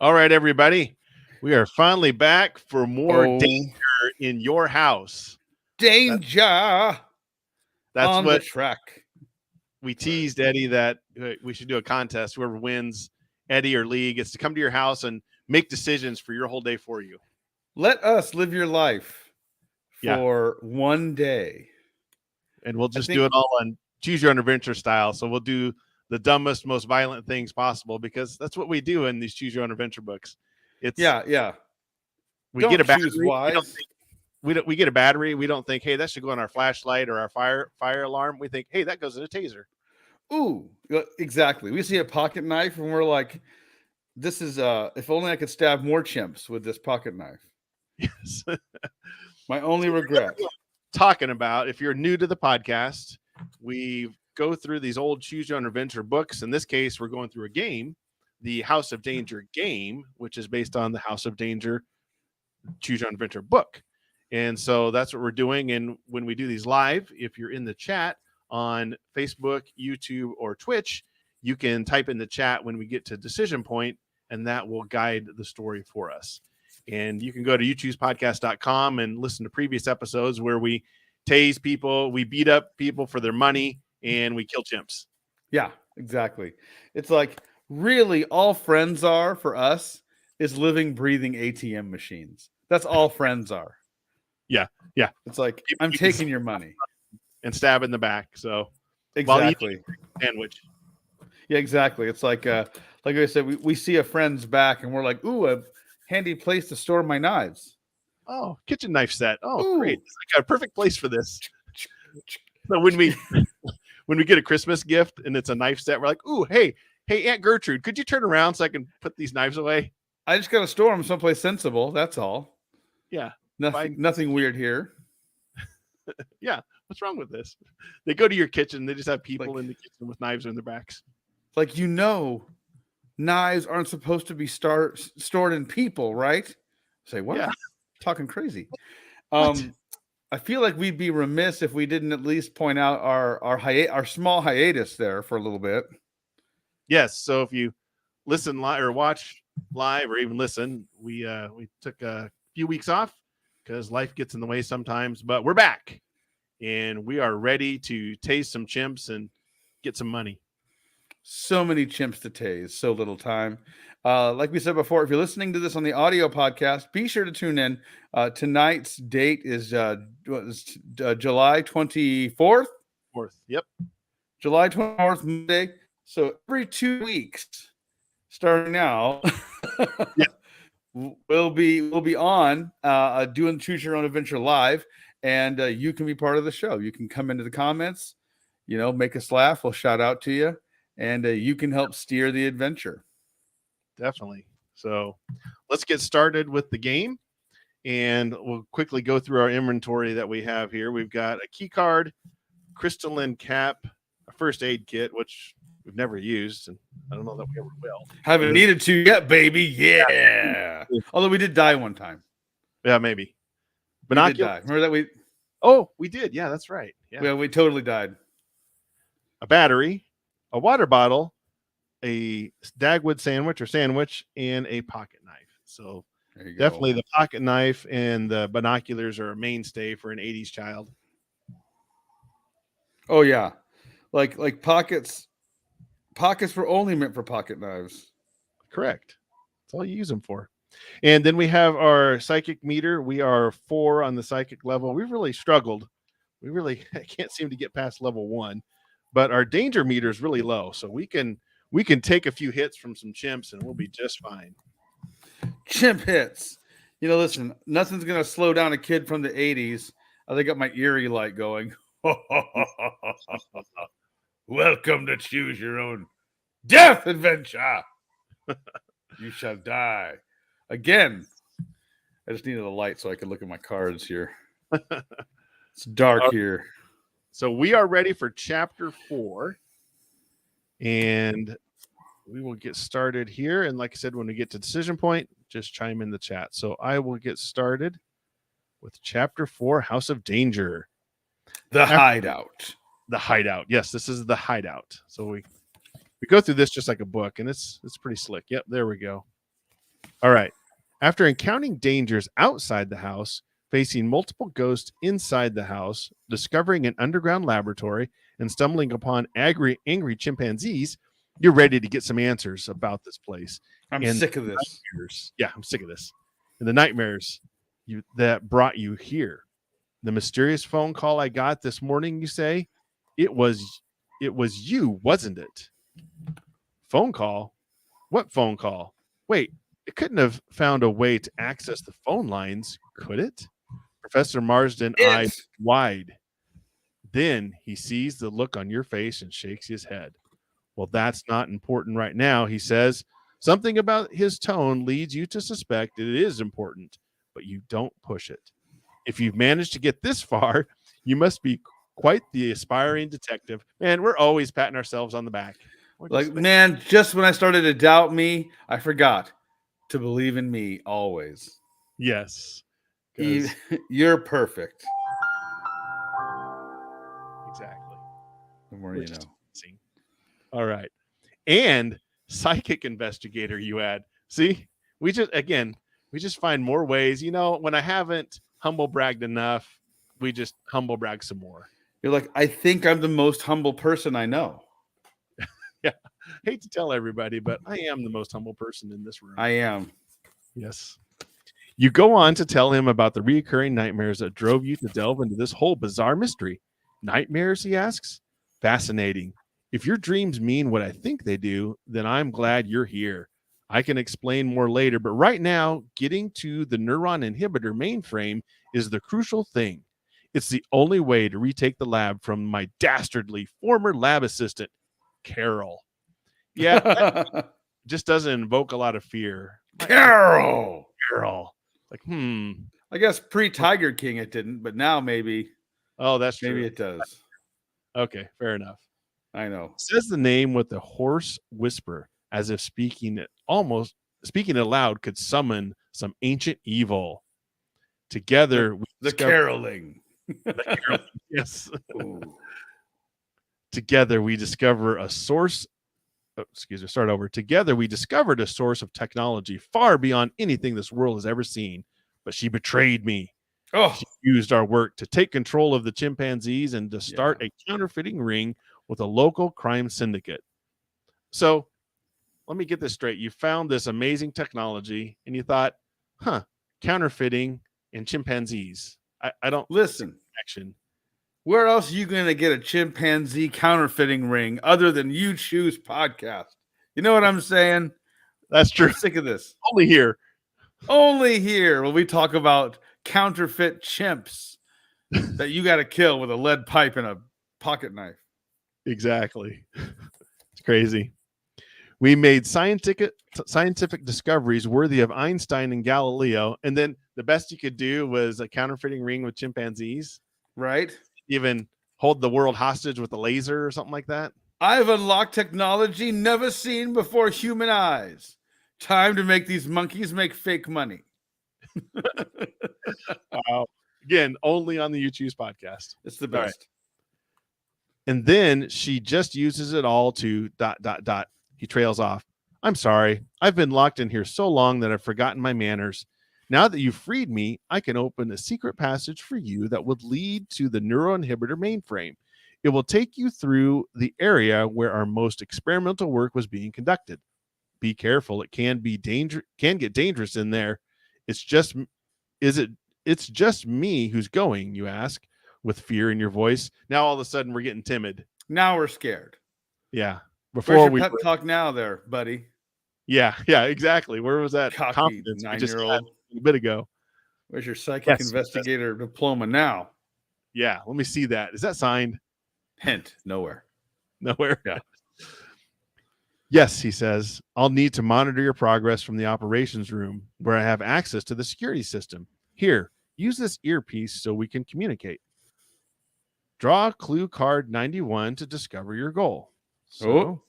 All right, everybody. We are finally back for more Oh, danger in your house. danger That's on the what track. we teased Eddie that we should do a contest. Whoever wins, Eddie or Lee, gets to come to your house and make decisions for your whole day for you. Let us live your life Yeah. for one day. And we'll I just do think, it all on choose your own adventure style. So we'll do the dumbest, most violent things possible because that's what we do in these choose your own adventure books. It's yeah. we get Don't a choose battery. wise. We get a battery. We don't think, hey, that should go on our flashlight or our fire alarm. We think, hey, that goes in a taser. Ooh, exactly. We see a pocket knife and we're like, this is if only I could stab more chimps with this pocket knife. Yes. My only regret. Talking about, if you're new to the podcast, we go through these old choose your own adventure books. In this case, we're going through a game, the House of Danger game, which is based on the House of Danger choose your own adventure book. And so that's what we're doing. And when we do these live, if you're in the chat on Facebook, YouTube, or Twitch, you can type in the chat when we get to decision point, and that will guide the story for us. And you can go to uchoosepodcast.com and listen to previous episodes where we tase people, we beat up people for their money, and we kill chimps. Yeah, exactly. It's like really all friends are for us is living, breathing ATM machines. That's all friends are. Yeah. Yeah. It's like, People I'm you can taking your money. and stab in the back. So while eating Exactly. a sandwich. Yeah, exactly. It's like I said, we see a friend's back and we're like, ooh, a handy place to store my knives. Oh, kitchen knife set. Oh, great. Ooh. I got a perfect place for this. So when we get a Christmas gift and it's a knife set, we're like, ooh, hey, Aunt Gertrude, could you turn around so I can put these knives away? I just gotta store them someplace sensible. That's all. Yeah. Nothing weird here. Yeah. What's wrong with this? They go to your kitchen, they just have people Like, in the kitchen with knives in their backs. like knives aren't supposed to be stored in people, right? Say what? Yeah. Talking crazy. What? I feel like we'd be remiss if we didn't at least point out our small hiatus there for a little bit. Yes. So if you listen live or watch live or even listen, we took a few weeks off because life gets in the way sometimes, but we're back and we are ready to taste some chimps and get some money. So many chimps to tase, so little time. Like we said before, if you're listening to this on the audio podcast, be sure to tune in. Tonight's date is July 24th. Yep. July 24th, Monday. So every 2 weeks, starting now, Yeah. we'll be on doing Choose Your Own Adventure live, and you can be part of the show. You can come into the comments, make us laugh. We'll shout out to you, and you can help steer the adventure. Definitely. So let's get started with the game and we'll quickly go through our inventory that we have here. We've got a key card, crystalline cap, a first aid kit, which we've never used, and I don't know that we ever will. Haven't needed to yet, baby. Yeah. Although we did die one time. Yeah, maybe. Binoculars. Remember that we did. Yeah, that's right. Yeah, we totally died. A battery, a water bottle, a Dagwood sandwich, and a pocket knife. So definitely the pocket knife and the binoculars are a mainstay for an 80s child. Oh yeah. Like pockets were only meant for pocket knives. Correct. That's all you use them for. And then we have our psychic meter. We are 4 on the psychic level. We've really struggled. I can't seem to get past level 1, but our danger meter is really low. So we can take a few hits from some chimps and we'll be just fine. Chimp hits. Listen, nothing's going to slow down a kid from the 80s. I got my eerie light going. Welcome to Choose Your Own Death Adventure. You shall die. Again, I just needed a light so I could look at my cards here. It's dark here. So we are ready for chapter 4. And we will get started here. And like I said, when we get to decision point, just chime in the chat. So I will get started with chapter 4, House of Danger. The Hideout. The Hideout. Yes, this is the Hideout. So we go through this just like a book, and it's pretty slick. Yep, there we go. All right. After encountering dangers outside the house, facing multiple ghosts inside the house, discovering an underground laboratory, and stumbling upon angry chimpanzees, you're ready to get some answers about this place. I'm And sick of this. yeah, I'm sick of this. And the nightmares that brought you here. The mysterious phone call I got this morning, you say? It was you, wasn't it? Phone call? What phone call? Wait, it couldn't have found a way to access the phone lines, could it? Professor Marsden eyed It's wide. Then he sees the look on your face and shakes his head. Well, that's not important right now, he says. Something about his tone leads you to suspect it is important, but you don't push it. If you've managed to get this far, you must be quite the aspiring detective. Man, we're always patting ourselves on the back. like, man, just when I started to doubt me, I forgot to believe in me always. Yes. 'Cause You're perfect. exactly. The more Which you is know. amazing. All right. And psychic investigator, you add. See, we just find more ways. You know, when I haven't humble bragged enough, we just humble brag some more. You're like, I think I'm the most humble person I know. Yeah. Hate to tell everybody, but I am the most humble person in this room. I am. Yes. You go on to tell him about the recurring nightmares that drove you to delve into this whole bizarre mystery. Nightmares, he asks? Fascinating. If your dreams mean what I think they do, then I'm glad you're here. I can explain more later, but right now, getting to the neuron inhibitor mainframe is the crucial thing. It's the only way to retake the lab from my dastardly former lab assistant, Carol. Yeah, that just doesn't invoke a lot of fear. Carol. Carol. Like, I guess pre-Tiger King it didn't, but now maybe oh, that's true. maybe it does. Okay, fair enough. I know. It says the name with a hoarse whisper, as if speaking it aloud could summon some ancient evil. Together, The caroling. yes. Together, we discover a source. Oh, excuse me. Start over. Together, we discovered a source of technology far beyond anything this world has ever seen. But she betrayed me. Oh, She used our work to take control of the chimpanzees and to start a counterfeiting ring with a local crime syndicate. So let me get this straight. You found this amazing technology and you thought, counterfeiting and chimpanzees. I don't listen. action. Where else are you going to get a chimpanzee counterfeiting ring other than Uchoose podcast? You know what I'm saying? That's true. I'm sick of this. Only here. Only here will we talk about counterfeit chimps that you got to kill with a lead pipe and a pocket knife. Exactly. It's crazy. We made scientific discoveries worthy of Einstein and Galileo, and then the best you could do was a counterfeiting ring with chimpanzees. Right? Even hold the world hostage with a laser or something like that. I've unlocked technology never seen before human eyes. Time to make these monkeys make fake money. Wow. Again, only on the Uchoose podcast. It's the best. Right. And then she just uses it all to ... He trails off. I'm sorry. I've been locked in here so long that I've forgotten my manners. Now that you've freed me, I can open a secret passage for you that would lead to the neuroinhibitor mainframe. It will take you through the area where our most experimental work was being conducted. Be careful. It can get dangerous in there. It's just me who's going, you ask, with fear in your voice. Now all of a sudden we're getting timid. Now we're scared. Yeah. Where's your pep talk now there, buddy? Yeah, exactly. Where was that cocky confidence 9-year-old a bit ago? Where's your psychic investigator diploma now? Yeah, let me see that. Is that signed? Hint, nowhere. Nowhere. Yeah. Yes, he says, I'll need to monitor your progress from the operations room where I have access to the security system. Here, use this earpiece so we can communicate. Draw clue card 91 to discover your goal. So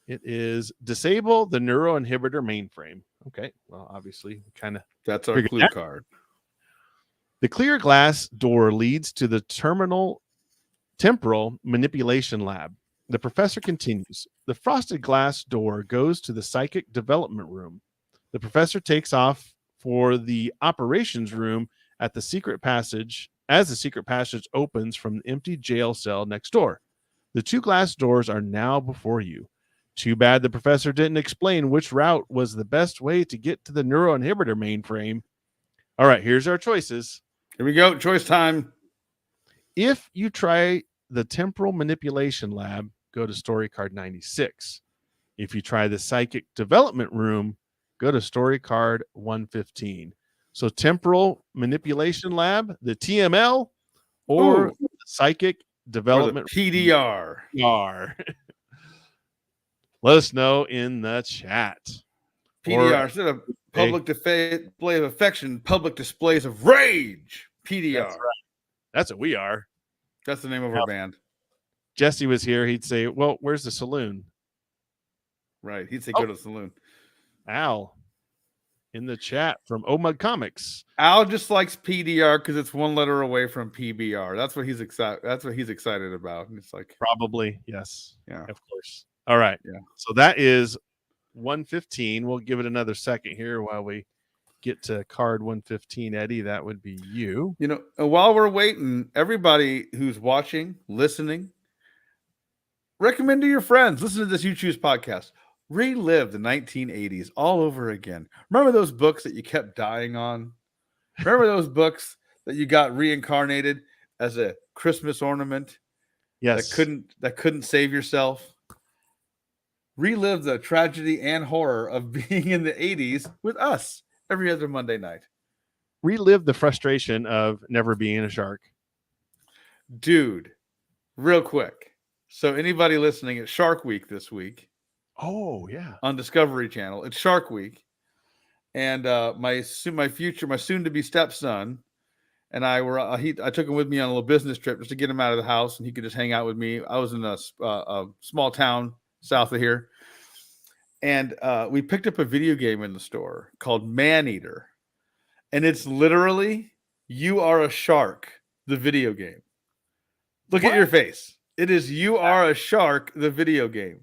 it is disable the neuroinhibitor mainframe. Okay, well, obviously, kind of. That's our clue card. The clear glass door leads to the temporal manipulation lab. The professor continues. The frosted glass door goes to the psychic development room. The professor takes off for the operations room at the secret passage as the secret passage opens from the empty jail cell next door. The two glass doors are now before you. Too bad the professor didn't explain which route was the best way to get to the neuroinhibitor mainframe. All right, here's our choices. Here we go. Choice time. If you try the temporal manipulation lab, go to story card 96. If you try the psychic development room, go to story card 115. So temporal manipulation lab, the TML, or the psychic development or the PDR. PDR. Let us know in the chat. PDR, instead of public display of affection, public displays of rage. PDR. That's right. That's what we are. That's the name of our band. Jesse was here. He'd say, well, where's the saloon? Right. He'd say, go to the saloon. Al in the chat from Omug Comics. Al just likes PDR because it's one letter away from PBR. That's what he's excited. That's what he's excited about. And it's like probably yes. Yeah. Of course. All right. Yeah. So that is 115. We'll give it another second here while we get to card 115. Eddie, that would be you. You know, while we're waiting, everybody who's watching, listening, recommend to your friends. Listen to this Uchoose podcast. Relive the 1980s all over again. Remember those books that you kept dying on? Remember those books that you got reincarnated as a Christmas ornament? Yes. That couldn't save yourself. Relive the tragedy and horror of being in the 80s with us every other Monday night. Relive the frustration of never being a shark. Dude, real quick. So anybody listening, it's Shark Week this week. Oh, yeah. On Discovery Channel. It's Shark Week. And my soon-to-be stepson and I took him with me on a little business trip just to get him out of the house and he could just hang out with me. I was in a small town south of here. And we picked up a video game in the store called Maneater. And it's literally You Are a Shark, the video game. Look at your face. It is You Are a Shark, the video game.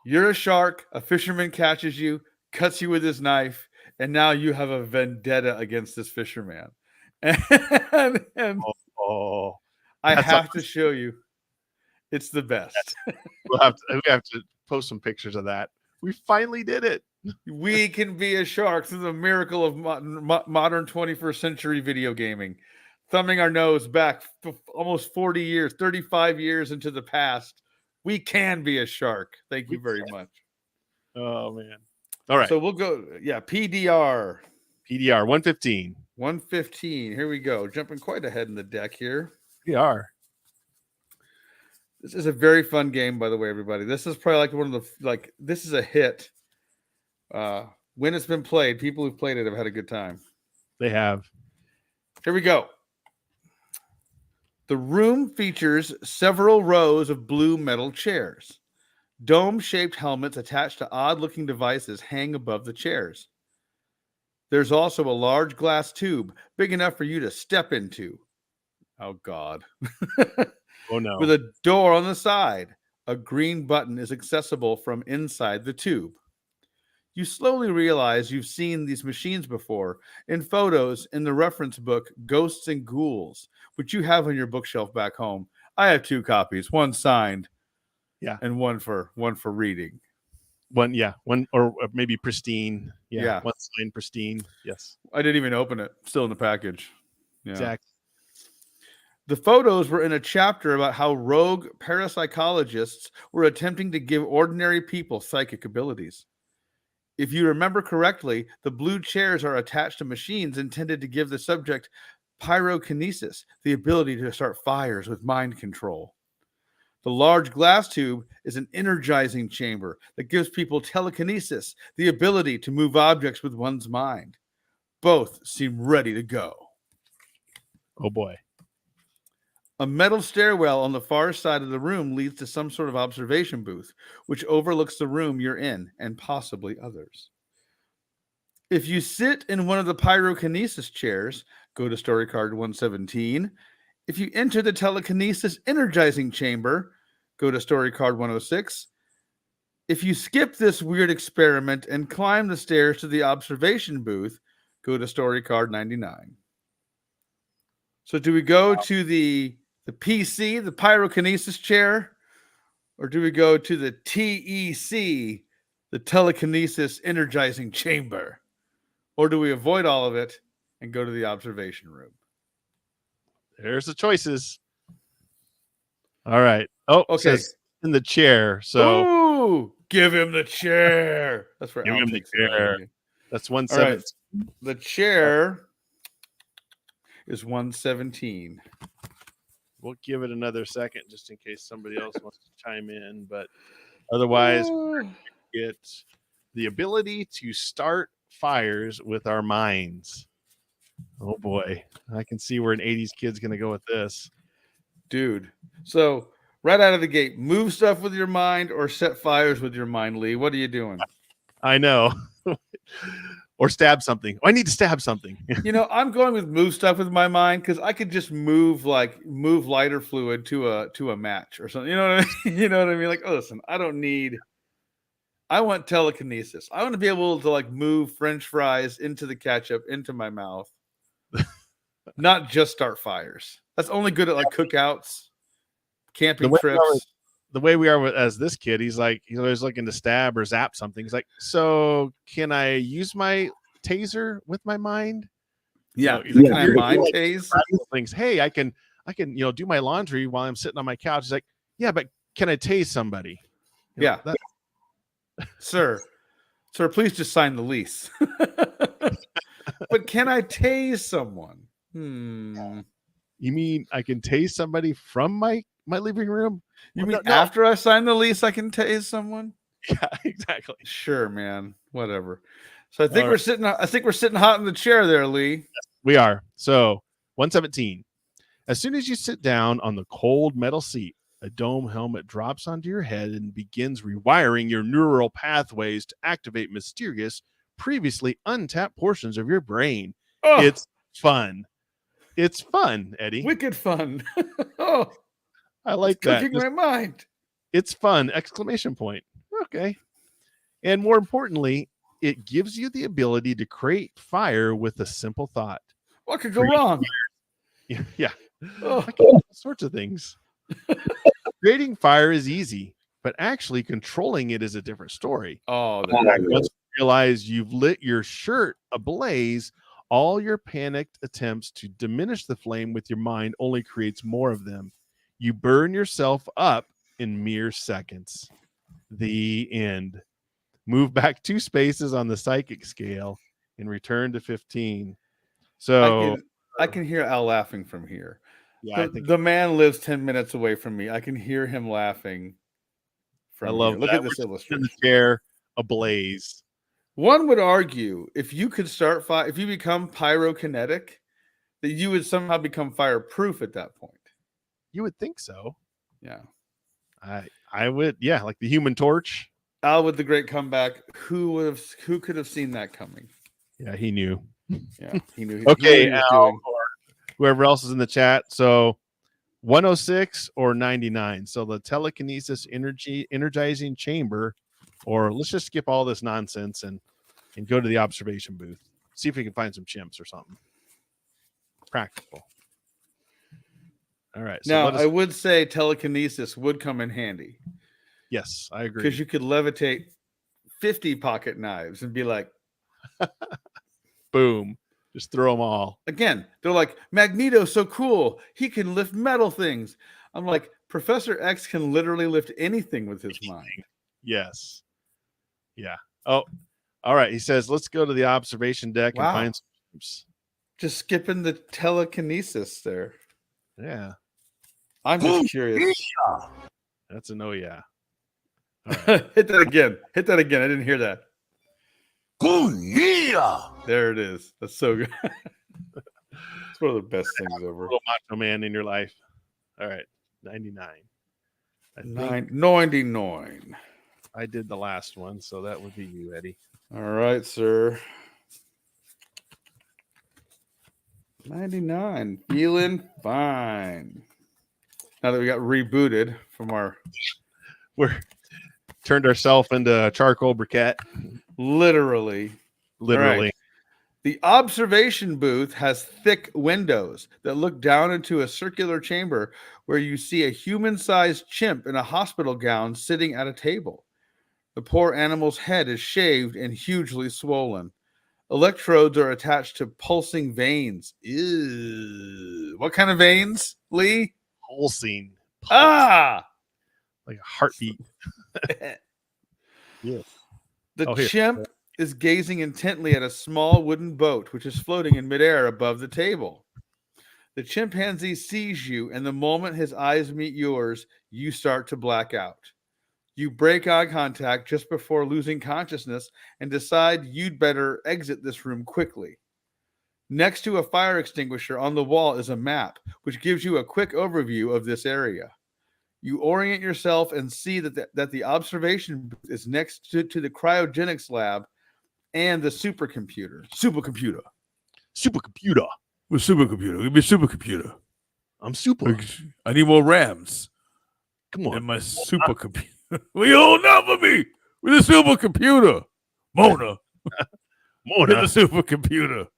You're a shark, a fisherman catches you, cuts you with his knife, and now you have a vendetta against this fisherman. And I have to show you. It's the best. We have to post some pictures of that. We finally did it. We can be a shark. This is a miracle of modern 21st century video gaming. Thumbing our nose back almost 40 years, 35 years into the past. We can be a shark. Thank you very much. Oh, man. All right. So we'll go. Yeah, PDR. PDR 115. 115. Here we go. Jumping quite ahead in the deck here. We are. This is a very fun game, by the way, everybody. This is probably like one of the, this is a hit. When it's been played, people who've played it have had a good time. They have. Here we go. The room features several rows of blue metal chairs. Dome-shaped helmets attached to odd-looking devices hang above the chairs. There's also a large glass tube, big enough for you to step into. Oh, God. Oh, no. With a door on the side. A green button is accessible from inside the tube. You slowly realize you've seen these machines before in photos in the reference book Ghosts and Ghouls, which you have on your bookshelf back home. I have 2 copies, one signed, and one for reading. One or maybe pristine. Yeah. One signed pristine. Yes. I didn't even open it. Still in the package. Yeah. Exactly. The photos were in a chapter about how rogue parapsychologists were attempting to give ordinary people psychic abilities. If you remember correctly, the blue chairs are attached to machines intended to give the subject pyrokinesis, the ability to start fires with mind control. The large glass tube is an energizing chamber that gives people telekinesis, the ability to move objects with one's mind. Both seem ready to go. Oh, boy. A metal stairwell on the far side of the room leads to some sort of observation booth, which overlooks the room you're in and possibly others. If you sit in one of the pyrokinesis chairs, go to story card 117. If you enter the telekinesis energizing chamber, go to story card 106. If you skip this weird experiment and climb the stairs to the observation booth, go to story card 99. So do we go to the PC, the pyrokinesis chair, or do we go to the TEC, the telekinesis energizing chamber? Or do we avoid all of it and go to the observation room? There's the choices. All right. Oh, Okay. says in the chair. So ooh, give him the chair. That's where give Al him the takes it out chair. of you. That's All 117. right. The chair is 117. We'll give it another second just in case somebody else wants to chime in. But otherwise, get the ability to start fires with our minds. Oh boy. I can see where an 80s kid's going to go with this. Dude. So right out of the gate, move stuff with your mind or set fires with your mind, Lee. What are you doing? I know. Or stab something. Oh, I need to stab something. You know, I'm going with move stuff with my mind because I could just move lighter fluid to a match or something. You know what I mean? You know what I mean? Like, oh, listen, I want telekinesis. I want to be able to like move French fries into the ketchup into my mouth, not just start fires. That's only good at like cookouts, camping trips. The way we are as this kid, he's always looking to stab or zap something. He's like, so can I use my taser with my mind? Yeah. Can I mind tase things? Hey, I can, do my laundry while I'm sitting on my couch. He's like, yeah, but can I tase somebody? Yeah. Sir, please just sign the lease. But can I tase someone? You mean I can tase somebody from my living room? You mean after I sign the lease, I can tase someone? Yeah, exactly. Sure, man. Whatever. So I think we're sitting hot in the chair there, Lee. Yes, we are. So 117. As soon as you sit down on the cold metal seat, a dome helmet drops onto your head and begins rewiring your neural pathways to activate mysterious, previously untapped portions of your brain. Oh, it's fun. It's fun, Eddie. Wicked fun. Oh, I like that. Cooking my mind. It's fun! Exclamation point. Okay. And more importantly, it gives you the ability to create fire with a simple thought. What could go wrong? Yeah. Oh. All sorts of things. Creating fire is easy, but actually controlling it is a different story. Oh, once you realize you've lit your shirt ablaze, all your panicked attempts to diminish the flame with your mind only creates more of them. You burn yourself up in mere seconds. The end. Move back 2 spaces on the psychic scale and return to 15. So I can hear Al laughing from here. Yeah, the man lives 10 minutes away from me. I can hear him laughing from I love here. Look at this illustration. In the chair ablaze. One would argue if you could start fire, if you become pyrokinetic, that you would somehow become fireproof at that point. You would think so. Yeah. I would, yeah, like the Human Torch. Al with the great comeback. Who could have seen that coming? Yeah, he knew. Yeah, he knew. Okay, Al, or whoever else is in the chat. So 106 or 99. So the telekinesis energizing chamber, or let's just skip all this nonsense and go to the observation booth. See if we can find some chimps or something practical. All right. So now, I would say telekinesis would come in handy. Yes, I agree. Because you could levitate 50 pocket knives and be like, boom, just throw them all. Again, they're like, Magneto's so cool. He can lift metal things. I'm like, Professor X can literally lift anything with his mind. Yes. Yeah. Oh, all right. He says, let's go to the observation deck and find some chimps. Just skipping the telekinesis there. Yeah. I'm just curious. That's a no, yeah. Right. Hit that again. I didn't hear that. Oh, yeah. There it is. That's so good. It's one of the best things ever. Little macho man in your life. All right. 99. 99. I did the last one, so that would be you, Eddie. All right, sir. 99. Feeling fine. Now that we got rebooted from our We're turned ourselves into a charcoal briquette, literally. literally. All right. The observation booth has thick windows that look down into a circular chamber where you see a human-sized chimp in a hospital gown sitting at a table. The poor animal's head is shaved and hugely swollen. Electrodes are attached to pulsing veins. Ew. What kind of veins, Lee? Pulsing. Ah! Like a heartbeat. Yeah. The Oh, here. chimp is gazing intently at a small wooden boat which is floating in midair above the table. The chimpanzee sees you, and the moment his eyes meet yours, you start to black out. You break eye contact just before losing consciousness and decide you'd better exit this room quickly. Next to a fire extinguisher on the wall is a map, which gives you a quick overview of this area. You orient yourself and see that the observation booth is next to the cryogenics lab and the supercomputer. Supercomputer. Supercomputer. With supercomputer. Give me a supercomputer. I'm super. I need more RAMs Come on. in my supercomputer. What you holding out for me with a supercomputer? Mona, get Mona. the supercomputer.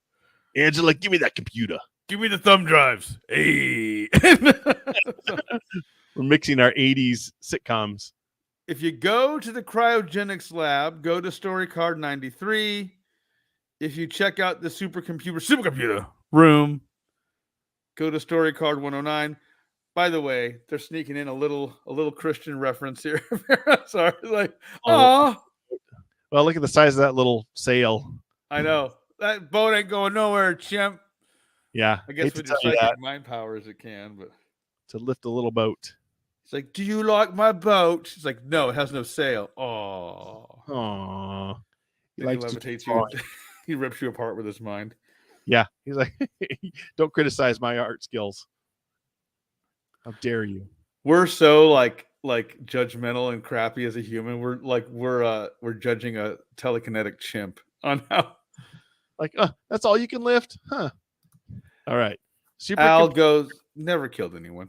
Angela, give me that computer. Give me the thumb drives. Hey. We're mixing our 80s sitcoms. If you go to the cryogenics lab, go to story card 93. If you check out the supercomputer room, go to story card 109. By the way, they're sneaking in a little Christian reference here. Sorry, like, oh, Well, look at the size of that little sail. I know that boat ain't going nowhere, chimp. Yeah. I guess hate to with your tell you psychic that, mind powers, it can. But to lift a little boat. it's like, do you like my boat? She's like, no, it has no sail. Oh, Aww. He then he likes to levitates keep you. drawing. He rips you apart with his mind. Yeah. He's like, don't criticize my art skills. How dare you? We're so like judgmental and crappy as a human. We're judging a telekinetic chimp on how Like, that's all you can lift? Huh. All right. Al goes. Never killed anyone.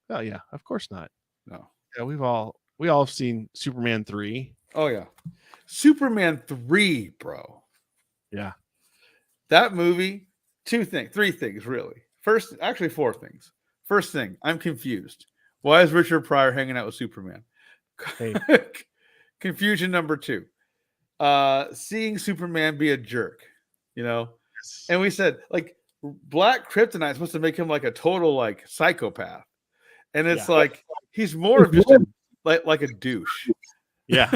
Oh, yeah. Of course not. No. Yeah, we all have seen Superman 3. Oh yeah, Superman 3, bro. Yeah. That movie. 3 things really. First, actually 4 things. First thing, I'm confused. Why is Richard Pryor hanging out with Superman? Hey. Confusion number 2. Seeing Superman be a jerk, you know? And we said, like, Black Kryptonite is supposed to make him like a total like psychopath. And it's like he's more of just like a douche. Yeah.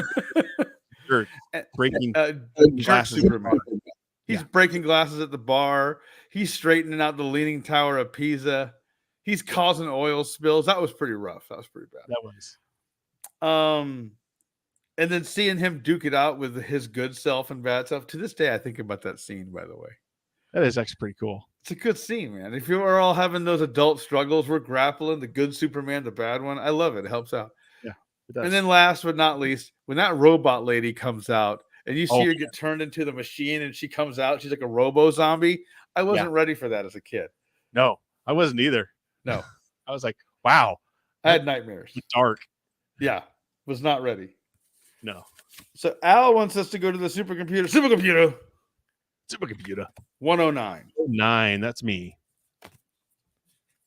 Jerk. Breaking jerk glasses. Superman. He's breaking glasses at the bar. He's straightening out the Leaning Tower of Pisa. He's causing oil spills. That was pretty rough. That was pretty bad. That was. And then seeing him duke it out with his good self and bad self. To this day, I think about that scene, by the way. That is actually pretty cool. It's a good scene, man. If you are all having those adult struggles, we're grappling the good Superman, the bad one. I love it. It helps out. Yeah. It does. And then last but not least, when that robot lady comes out and you see her get turned into the machine and she comes out, she's like a robo zombie. I wasn't ready for that as a kid. No, I wasn't either. No. I was like, wow. I had nightmares. Dark. Yeah. Was not ready. No. So Al wants us to go to the supercomputer. Supercomputer. 109. 9. That's me.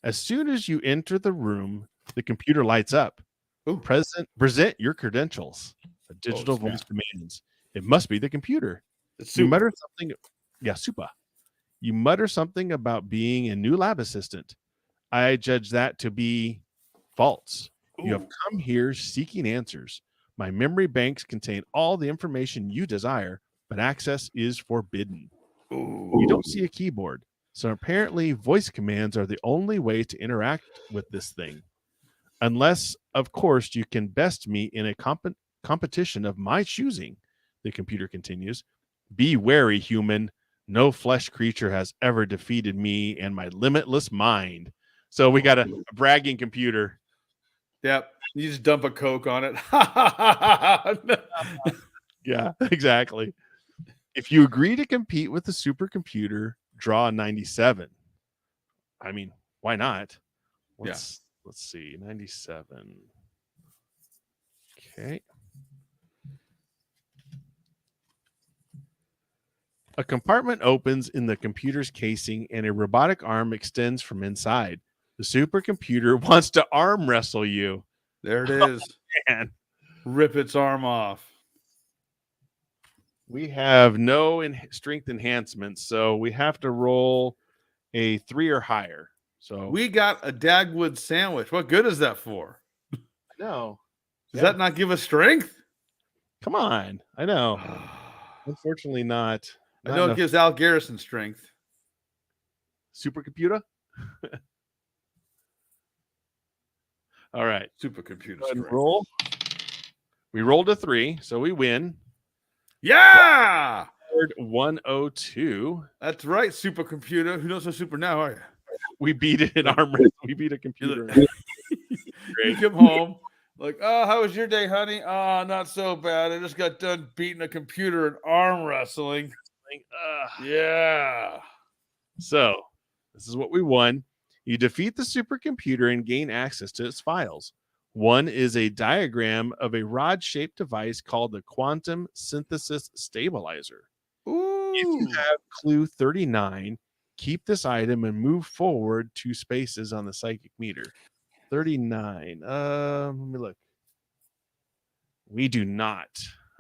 As soon as you enter the room, the computer lights up. Ooh. Present your credentials. A digital voice demands. It must be the computer. You mutter something. Yeah, super. You mutter something about being a new lab assistant. I judge that to be false. Ooh. You have come here seeking answers. My memory banks contain all the information you desire, but access is forbidden. Ooh. You don't see a keyboard. So apparently voice commands are the only way to interact with this thing. Unless, of course, you can best me in a competition of my choosing, the computer continues. Be wary, human. No flesh creature has ever defeated me and my limitless mind. So we got a bragging computer. Yep. You just dump a Coke on it. Yeah, exactly. If you agree to compete with the supercomputer, draw a 97. I mean, why not? Let's let's see, 97. Okay. A compartment opens in the computer's casing and a robotic arm extends from inside. The supercomputer wants to arm wrestle you. There it is. Man, Rip its arm off. we have no strength enhancements, so we have to roll a 3 or higher. So We got a Dagwood sandwich. What good is that for? no. Does Yeah. that not give us strength? Come on. I know. I Unfortunately not. Not know it enough. gives Al Garrison strength. Supercomputer? All right. Supercomputer Go ahead and strength. roll. We rolled a 3, so we win. Yeah! 102. That's right, supercomputer. Who knows how super now, are you? We beat it in arm wrestle. We beat a computer. You come home, like, oh, how was your day, honey? Oh, not so bad. I just got done beating a computer in arm wrestling. Yeah. So, this is what we won. You defeat the supercomputer and gain access to its files. One is a diagram of a rod-shaped device called the quantum synthesis stabilizer. Ooh. If you have clue 39, keep this item and move forward 2 spaces on the psychic meter. 39. Let me look. We do not.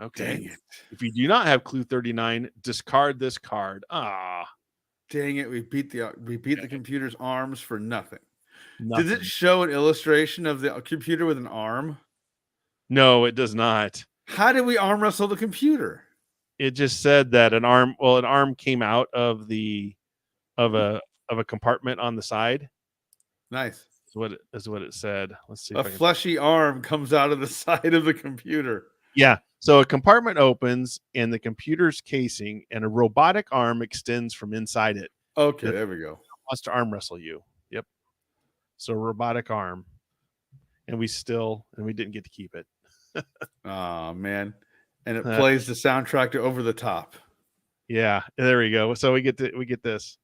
Okay. Dang it. If you do not have clue 39, discard this card. Dang it. We beat the computer's arms for nothing. Nothing. Does it show an illustration of the computer with an arm? No, it does not. How did we arm wrestle the computer? It just said that an arm came out of a compartment on the side. Nice. Is what it said. Let's see. A fleshy arm comes out of the side of the computer. Yeah. So a compartment opens in the computer's casing, and a robotic arm extends from inside it. Okay, there we go. Wants to arm wrestle you. Yep. So robotic arm, and we didn't get to keep it. Oh man. And it plays the soundtrack to Over the Top. Yeah, there we go. So we get this.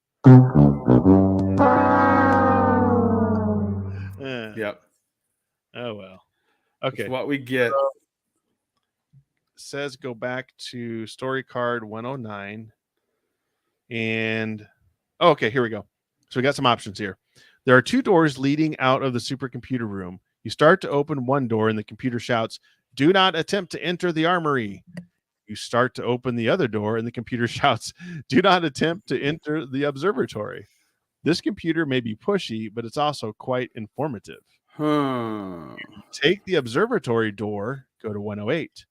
Yep. Oh well. Okay. That's what we get. Says go back to story card 109. And okay, here we go. So we got some options here. There are 2 doors leading out of the supercomputer room. You start to open one door and the computer shouts, "Do not attempt to enter the armory." You start to open the other door and the computer shouts, "Do not attempt to enter the observatory." This computer may be pushy, but it's also quite informative. Take the observatory door, go to 108.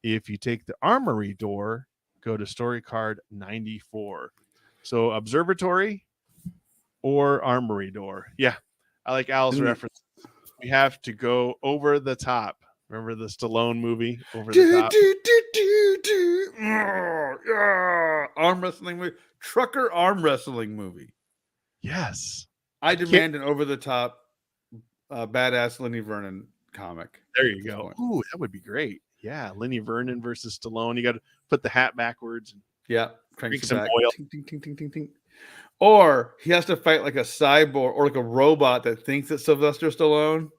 If you take the armory door, go to story card 94. So observatory or armory door. Yeah, I like Al's reference. We have to go over the top. Remember the Stallone movie, Over the Top? Arm wrestling movie. Trucker arm wrestling movie. Yes. I demand an over the top badass Lenny Vernon comic. There you go. Ooh, that would be great. Yeah, Lenny Vernon versus Stallone. You got to put the hat backwards. Yeah, crank some back. oil. Ting, ting, ting, ting, ting, ting. Or he has to fight like a cyborg or like a robot that thinks it's Sylvester Stallone.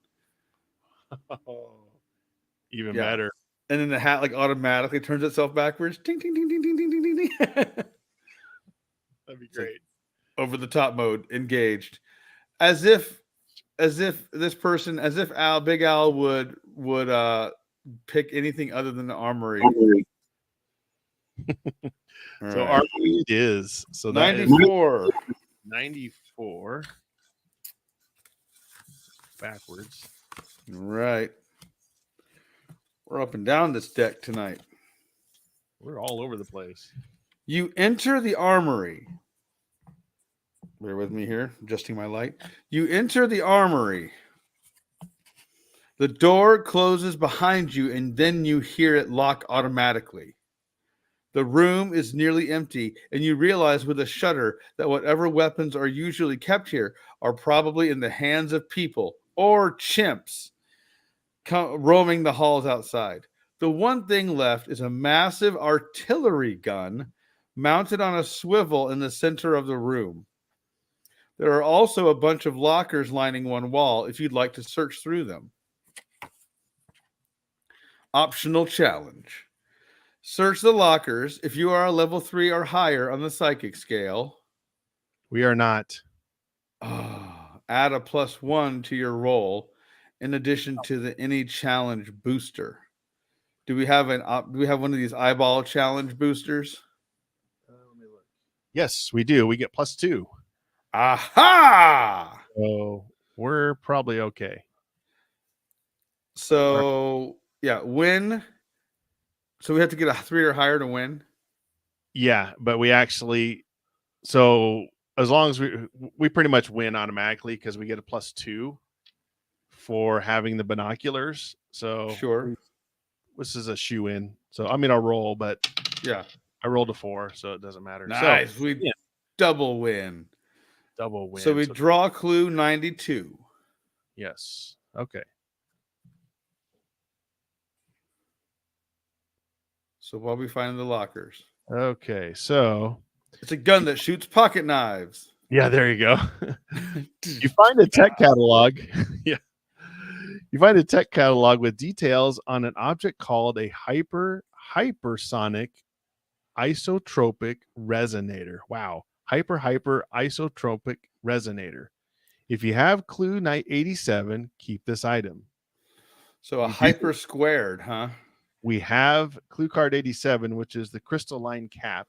Even better. And then the hat like automatically turns itself backwards. Ting, ting, ting, ting, ting, ting, ting, ting. That'd be great. Over the top mode, engaged. As if Big Al would pick anything other than the armory. So armory it is. So 94. 94. Backwards. Right. We're up and down this deck tonight. We're all over the place. You enter the armory. Bear with me here, adjusting my light. You enter the armory. The door closes behind you, and then you hear it lock automatically. The room is nearly empty, and you realize with a shudder that whatever weapons are usually kept here are probably in the hands of people or chimps roaming the halls outside. The one thing left is a massive artillery gun mounted on a swivel in the center of the room. There are also a bunch of lockers lining one wall if you'd like to search through them. Optional challenge. Search the lockers if you are a level 3 or higher on the psychic scale. We are not. Add a +1 to your roll in addition to the any challenge booster. Do we have one of these eyeball challenge boosters? Yes, we do. We get +2. Aha! So we're probably okay. So yeah, win. So we have to get a 3 or higher to win. Yeah, but we actually, so as long as we pretty much win automatically because we get a +2 for having the binoculars. So Sure. this is a shoe in. So I mean, I'll roll, but Yeah. I rolled a 4, so it doesn't matter. Nice. So We double win. double win. So we draw clue 92. Yes. Okay. So while we find the lockers, Okay. So it's a gun that shoots pocket knives. yeah, there you go. You find a tech catalog. Yeah. You find a tech catalog with details on an object called a hypersonic isotropic resonator. Wow. Hyper isotropic resonator. If you have clue 87, keep this item. So a hyper squared, huh? We have clue card 87, which is the crystalline cap.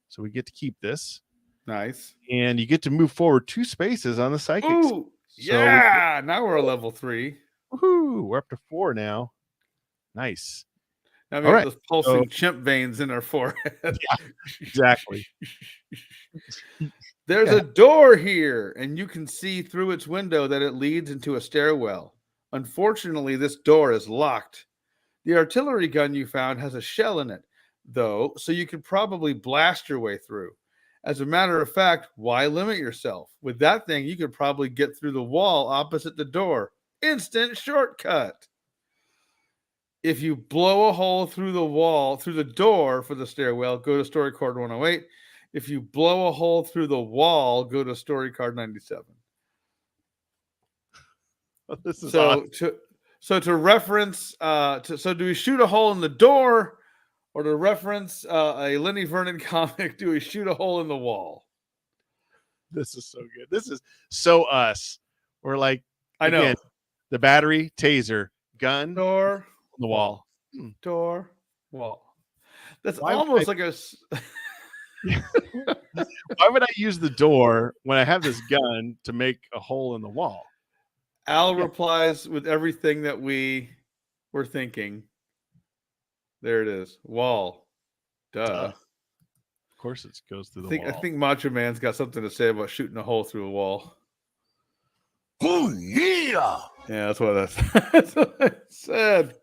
So we get to keep this. Nice. And you get to move forward 2 spaces on the psychic. Ooh, yeah. Now we're a level 3. Woohoo! We're up to 4 now. Nice. Now we have those pulsing chimp veins in our forehead. Yeah, exactly. There's a door here, and you can see through its window that it leads into a stairwell. Unfortunately, this door is locked. The artillery gun you found has a shell in it, though, so you could probably blast your way through. As a matter of fact, why limit yourself? With that thing, you could probably get through the wall opposite the door. Instant shortcut. If you blow a hole through the wall, through the door for the stairwell, go to story card 108. If you blow a hole through the wall, go to story card 97. This is so awesome. to reference, so do we shoot a hole in the door, or to reference a Lenny Vernon comic, do we shoot a hole in the wall? This is so good. This is so us. We're like, I know, the battery, taser, gun, door, on the wall. Door, wall. That's almost like a. Why would I use the door when I have this gun to make a hole in the wall? Al replies with everything that we were thinking. There it is. Wall. Duh. Of course it goes through the wall. I think Macho Man's got something to say about shooting a hole through a wall. Oh, yeah. Yeah, that's what I said.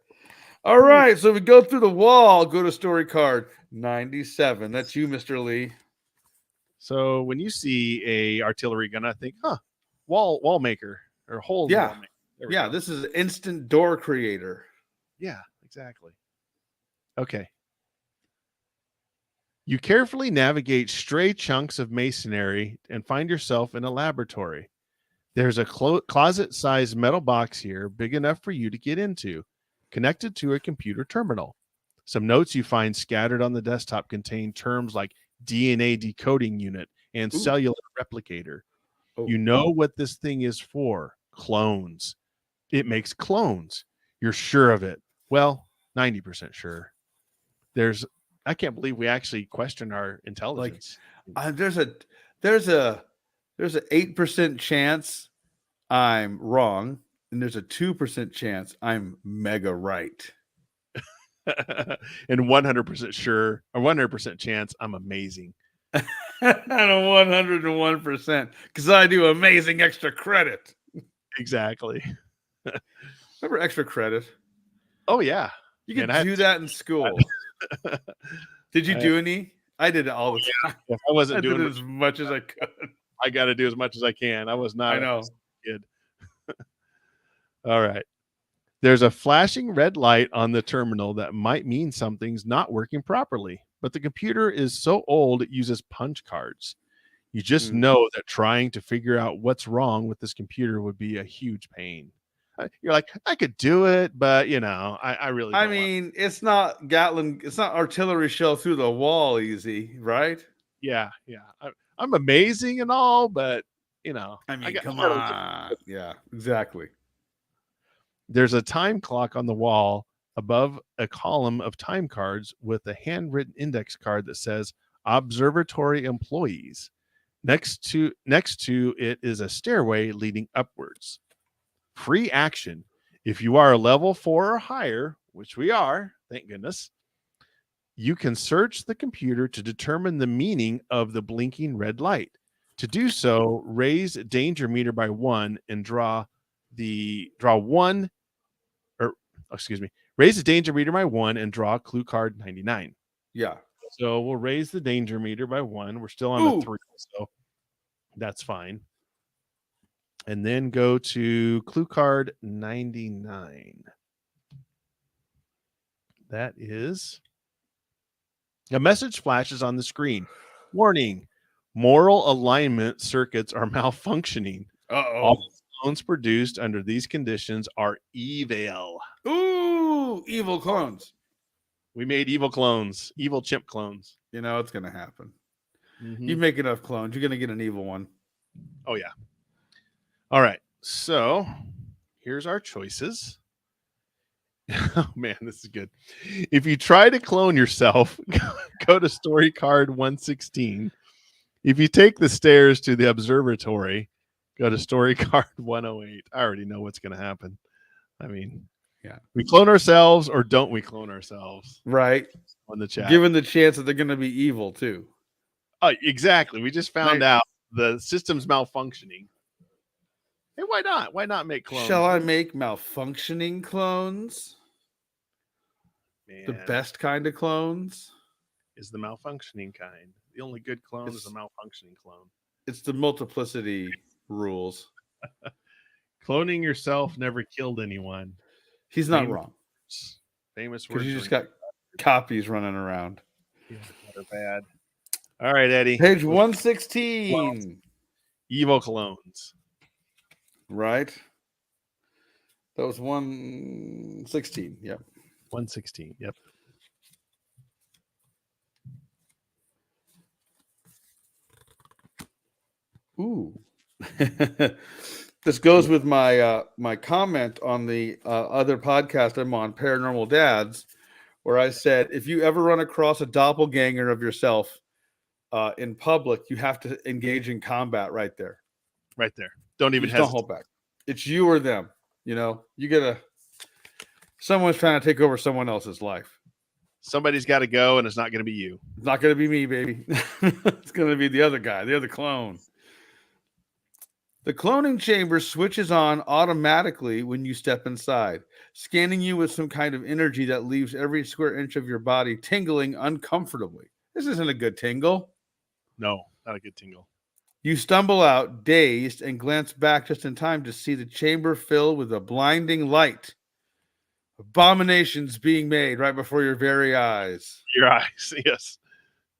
All right, so we go through the wall, go to story card 97. That's you, Mr. Lee. So when you see a artillery gun, I think, wall maker or hole. Yeah, yeah. This is an instant door creator. Yeah, exactly. Okay. You carefully navigate stray chunks of masonry and find yourself in a laboratory. There's a closet-sized metal box here, big enough for you to get into, connected to a computer terminal. Some notes you find scattered on the desktop contain terms like DNA decoding unit and cellular replicator. You know what this thing is for. Clones. It makes clones. You're sure of it. Well, 90% sure. I can't believe we actually question our intelligence. There's a 8% chance I'm wrong, and there's a 2% chance I'm mega right. And 100% sure, or 100% chance I'm amazing. And a 101% because I do amazing extra credit. Exactly. Remember extra credit? Oh yeah, you could do that in school. Did you do any? I did it all the time. If I wasn't doing it as much as I could. I got to do as much as I can. I was not. I know. A kid. All right. There's a flashing red light on the terminal that might mean something's not working properly, but the computer is so old it uses punch cards. You just know that trying to figure out what's wrong with this computer would be a huge pain. You're like, I could do it, but I really don't want. It's not Gatling, it's not artillery shell through the wall easy, right? Yeah. I'm amazing and all, but Come on. Yeah, exactly. There's a time clock on the wall above a column of time cards with a handwritten index card that says observatory employees. Next to it is a stairway leading upwards. Free action. If you are a level 4 or higher, which we are, thank goodness, you can search the computer to determine the meaning of the blinking red light. To do so, raise danger meter by 1 and raise the danger meter by 1 and draw clue card 99. Yeah. So we'll raise the danger meter by 1. We're still on a 3, so that's fine. And then go to clue card 99. That is a message flashes on the screen. Warning, moral alignment circuits are malfunctioning. All clones produced under these conditions are evil. Ooh, evil clones. We made evil clones, evil chimp clones. It's going to happen. You make enough clones, you're going to get an evil one. Oh, yeah. All right. So here's our choices. Oh, man, this is good. If you try to clone yourself, go to story card 116. If you take the stairs to the observatory, go to story card 108. I already know what's going to happen. Yeah. We clone ourselves or don't we clone ourselves? Right. On the chat. Given the chance that they're going to be evil too. Oh, exactly. We just found out the system's malfunctioning. Hey, why not? Why not make clones? Shall I make malfunctioning clones? Man, the best kind of clones is the malfunctioning kind. The only good clone is a malfunctioning clone. It's the multiplicity rules. Cloning yourself never killed anyone. He's not wrong. Famous words. You just got copies running around. Yeah, that are bad. All right, Eddie. Page 116. Evil clones. Right. That was 116. Yep. 116. Yep. Ooh. This goes with my my comment on the other podcast I'm on, Paranormal Dads, where I said if you ever run across a doppelganger of yourself in public, you have to engage in combat right there. Right there. Don't even don't hold back. It's you or them. Someone's trying to take over someone else's life. Somebody's got to go, and it's not going to be you. It's not going to be me, baby. It's going to be the other guy, the other clone. The cloning chamber switches on automatically when you step inside, scanning you with some kind of energy that leaves every square inch of your body tingling uncomfortably. This isn't a good tingle. No, not a good tingle. You stumble out, dazed, and glance back just in time to see the chamber filled with a blinding light. Abominations being made right before your very eyes. Your eyes, yes.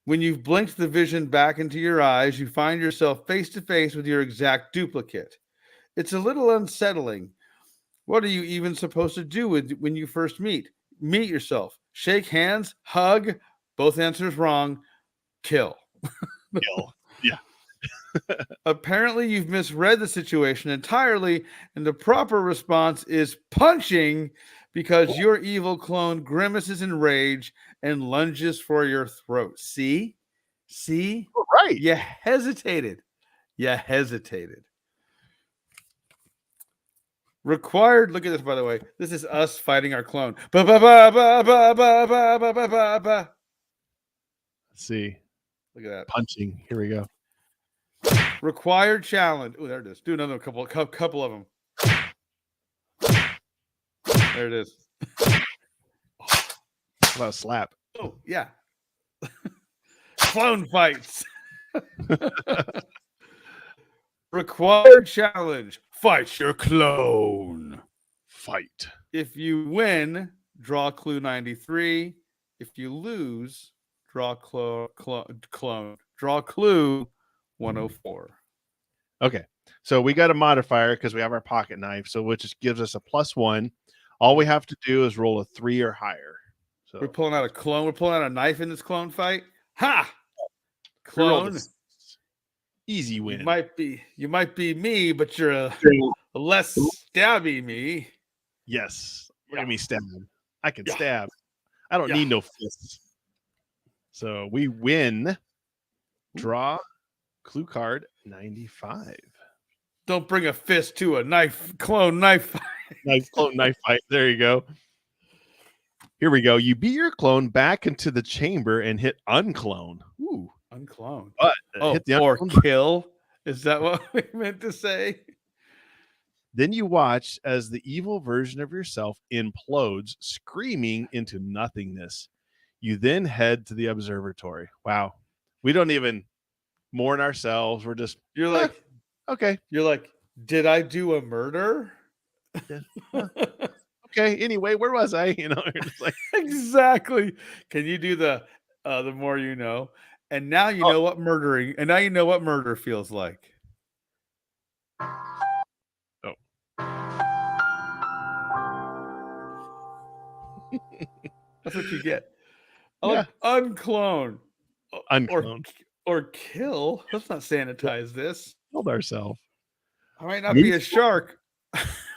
When you've blinked the vision back into your eyes, you find yourself face to face with your exact duplicate. It's a little unsettling. What are you even supposed to do when you first meet? Meet yourself. Shake hands, hug. Both answers wrong. Kill. Kill. Yeah. Apparently, you've misread the situation entirely, and the proper response is punching because your evil clone grimaces in rage and lunges for your throat. See? Right. You hesitated. Required. Look at this, by the way. This is us fighting our clone. Let's see. Look at that. Punching. Here we go. Required challenge. Oh, there it is. Do another couple of them. There it is. How about a slap? Oh, yeah. Clone fights. Required challenge. Fight your clone. Fight. If you win, draw clue 93. If you lose, draw clone. Draw clue 104. Okay. So we got a modifier because we have our pocket knife, so which just gives us a +1. All we have to do is roll a 3 or higher. So We're pulling out a clone. We're pulling out a knife in this clone fight. Ha! we rolled a Clone. 6. Easy win. You might be me, but you're a less stabby me. Yes. Look Yeah. at me stab. I can Yeah. stab. I don't Yeah. need no fists. So we win. Draw clue card 95. Don't bring a fist to a knife clone knife. Knife fight. There you go. Here we go. You beat your clone back into the chamber and hit unclone. Ooh. Unclone. But Oh, hit the or unclone kill. Is that what we meant to say? Then you watch as the evil version of yourself implodes, screaming into nothingness. You then head to the observatory. Wow. We don't even mourn ourselves. We're just, You're like, okay. you're like, did I do a murder? Okay. Anyway, where was I? You know, it's like, Exactly. Can you do the more you know? And now you know what murdering, and now you know what murder feels like. oh, That's what you get. Yeah. Unclone. Unclone. Or kill. Let's not sanitize this. Killed ourselves. I might not be a shark,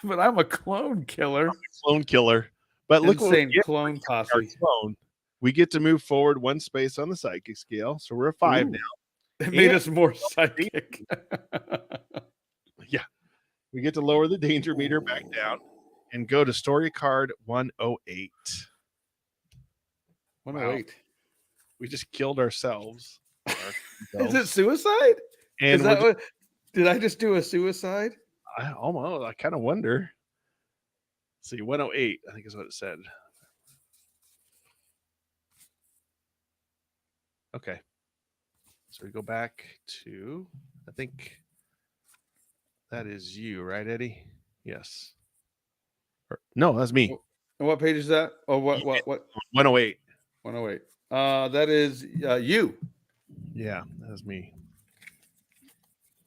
but I'm a clone killer. Clone killer. But look what we Insane get. clone Our posse. clone. We get to move forward 1 space on the psychic scale. So we're a 5 Ooh. now. It made us more psychic. Yeah. We get to lower the danger meter back down and go to story card 108. 108. We just killed ourselves. Is it suicide? And Is that what? Did I just do a suicide? I kind of wonder. Let's see, 108, I think is what it said. Okay. So we go back to, I think that is you, right, Eddie? Yes. No, that's me. And what page is that? Oh, what? 108. 108. That is you. Yeah, that's me.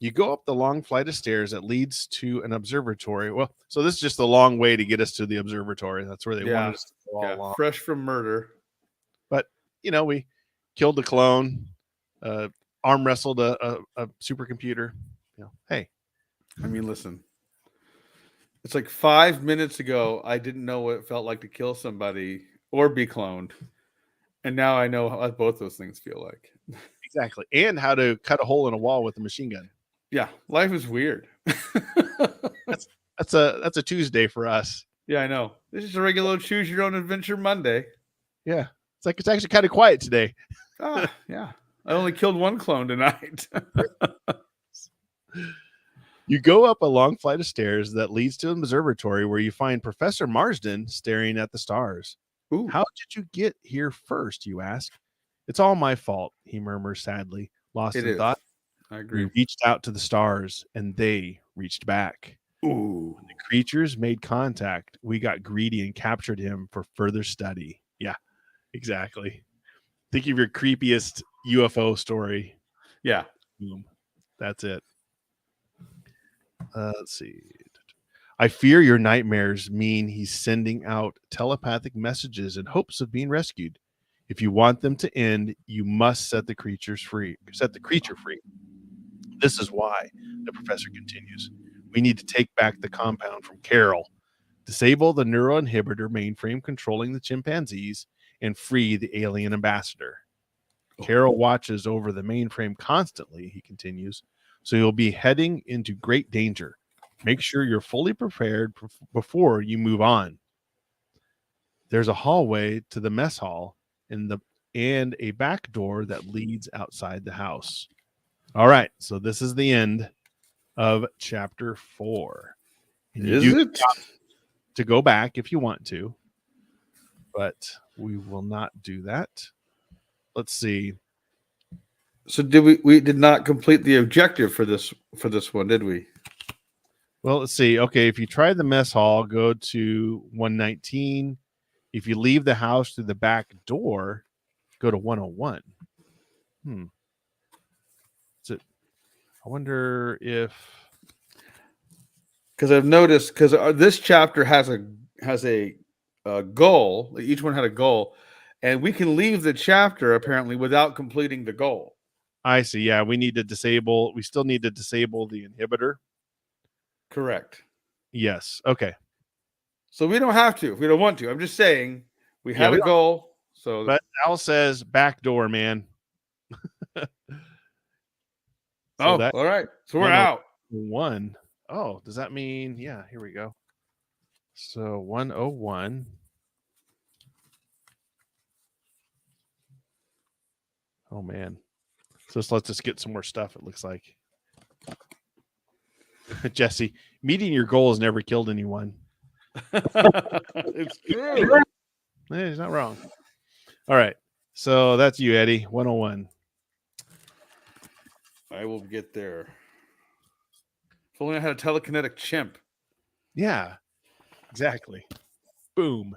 You go up the long flight of stairs that leads to an observatory. Well, so this is just the long way to get us to the observatory. That's where they wanted us to go all along. Fresh from murder. But, we killed the clone, arm wrestled a supercomputer. Hey. I mean, listen. It's like 5 minutes ago, I didn't know what it felt like to kill somebody or be cloned. And now I know how both those things feel like. Exactly. And how to cut a hole in a wall with a machine gun. Yeah, life is weird. That's a Tuesday for us. Yeah, I know. This is a regular Choose Your Own Adventure Monday. Yeah. It's actually kind of quiet today. Yeah. I only killed one clone tonight. You go up a long flight of stairs that leads to an observatory where you find Professor Marsden staring at the stars. Ooh. How did you get here first, you ask? It's all my fault, he murmurs sadly, lost in thought. I agree. We reached out to the stars, and they reached back. Ooh. When the creatures made contact, we got greedy and captured him for further study. Yeah, exactly. Think of your creepiest UFO story. Yeah. Boom. That's it. Let's see. I fear your nightmares mean he's sending out telepathic messages in hopes of being rescued. If you want them to end, you must set the creature free. This is why, the professor continues, we need to take back the compound from Carol, disable the neuroinhibitor mainframe controlling the chimpanzees, and free the alien ambassador. Carol watches over the mainframe constantly, he continues, so you'll be heading into great danger. Make sure you're fully prepared before you move on. There's a hallway to the mess hall and a back door that leads outside the house. All right, so this is the end of chapter 4. And you Is it? To go back if you want to, but we will not do that. Let's see. So did we did not complete the objective for this one, did we? Well, let's see. Okay, if you try the mess hall, go to 119. If you leave the house through the back door, go to 101. Is it I wonder if Because I've noticed this chapter has a goal. Each one had a goal, and we can leave the chapter apparently without completing the goal. I see. Yeah, we still need to disable the inhibitor. Correct. Yes. Okay. So we don't have to if we don't want to. I'm just saying we had we a don't- goal. So But Al says back door, man. all that right. So we're 101. out. Oh, does that mean? Yeah, here we go. So 101. Oh man. So this lets us get some more stuff, it looks like. Jesse, meeting your goal has never killed anyone. It's true. He's not wrong. All right. So that's you, Eddie. 101. I will get there. If only I had a telekinetic chimp. Yeah, exactly. Boom.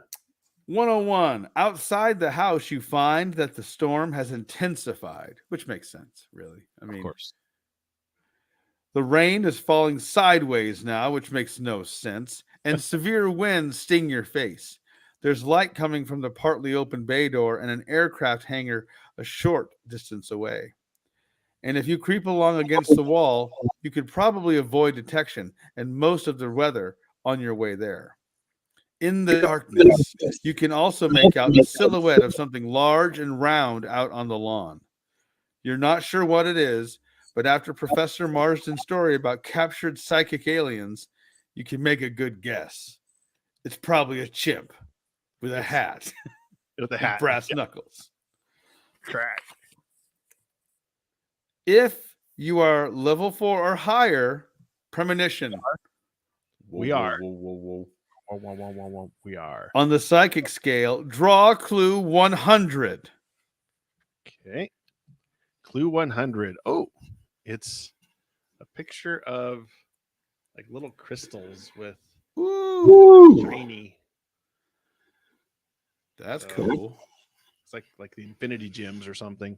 101. Outside the house, you find that the storm has intensified, which makes sense, really. I mean, Of course. the rain is falling sideways now, which makes no sense, and severe winds sting your face. There's light coming from the partly open bay door and an aircraft hangar a short distance away. And if you creep along against the wall, you could probably avoid detection and most of the weather on your way there. In the darkness, you can also make out the silhouette of something large and round out on the lawn. You're not sure what it is, but after Professor Marsden's story about captured psychic aliens, you can make a good guess. It's probably a chimp with a hat With the and hat. brass knuckles. Crack. If you are level 4 or higher, premonition. We are. Whoa. We are. On the psychic scale, draw clue 100. Okay. Clue 100. Oh, it's a picture of like little crystals with shiny. That's So- cool. It's like the infinity gems or something.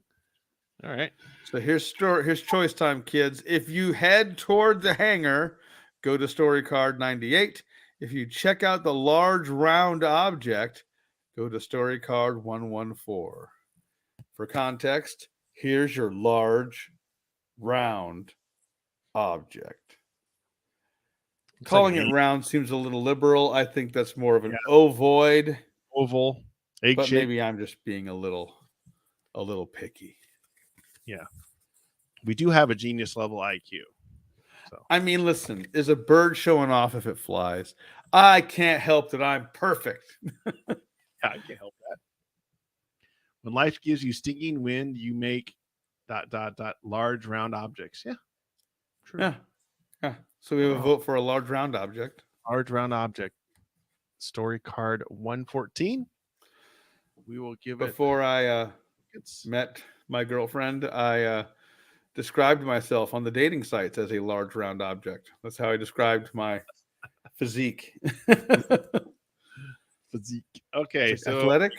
All right. So here's choice time, kids. If you head toward the hangar, go to story card 98. If you check out the large round object, go to story card 114. For context, here's your large round object. It's Calling like it round seems a little liberal. I think that's more of an ovoid, oval, egg but shape. maybe I'm just being a little picky. We do have a genius level IQ. So I mean, listen, is a bird showing off if it flies? I can't help that I'm perfect. yeah, I can't help that. When life gives you stinging wind, you make ... large round objects. Yeah. True. Yeah. So we have a vote for a large round object. Large round object. Story card 114. We will give it. Before I It's met my girlfriend, I described myself on the dating sites as a large round object. That's how I described my physique. physique. Okay, so athletic.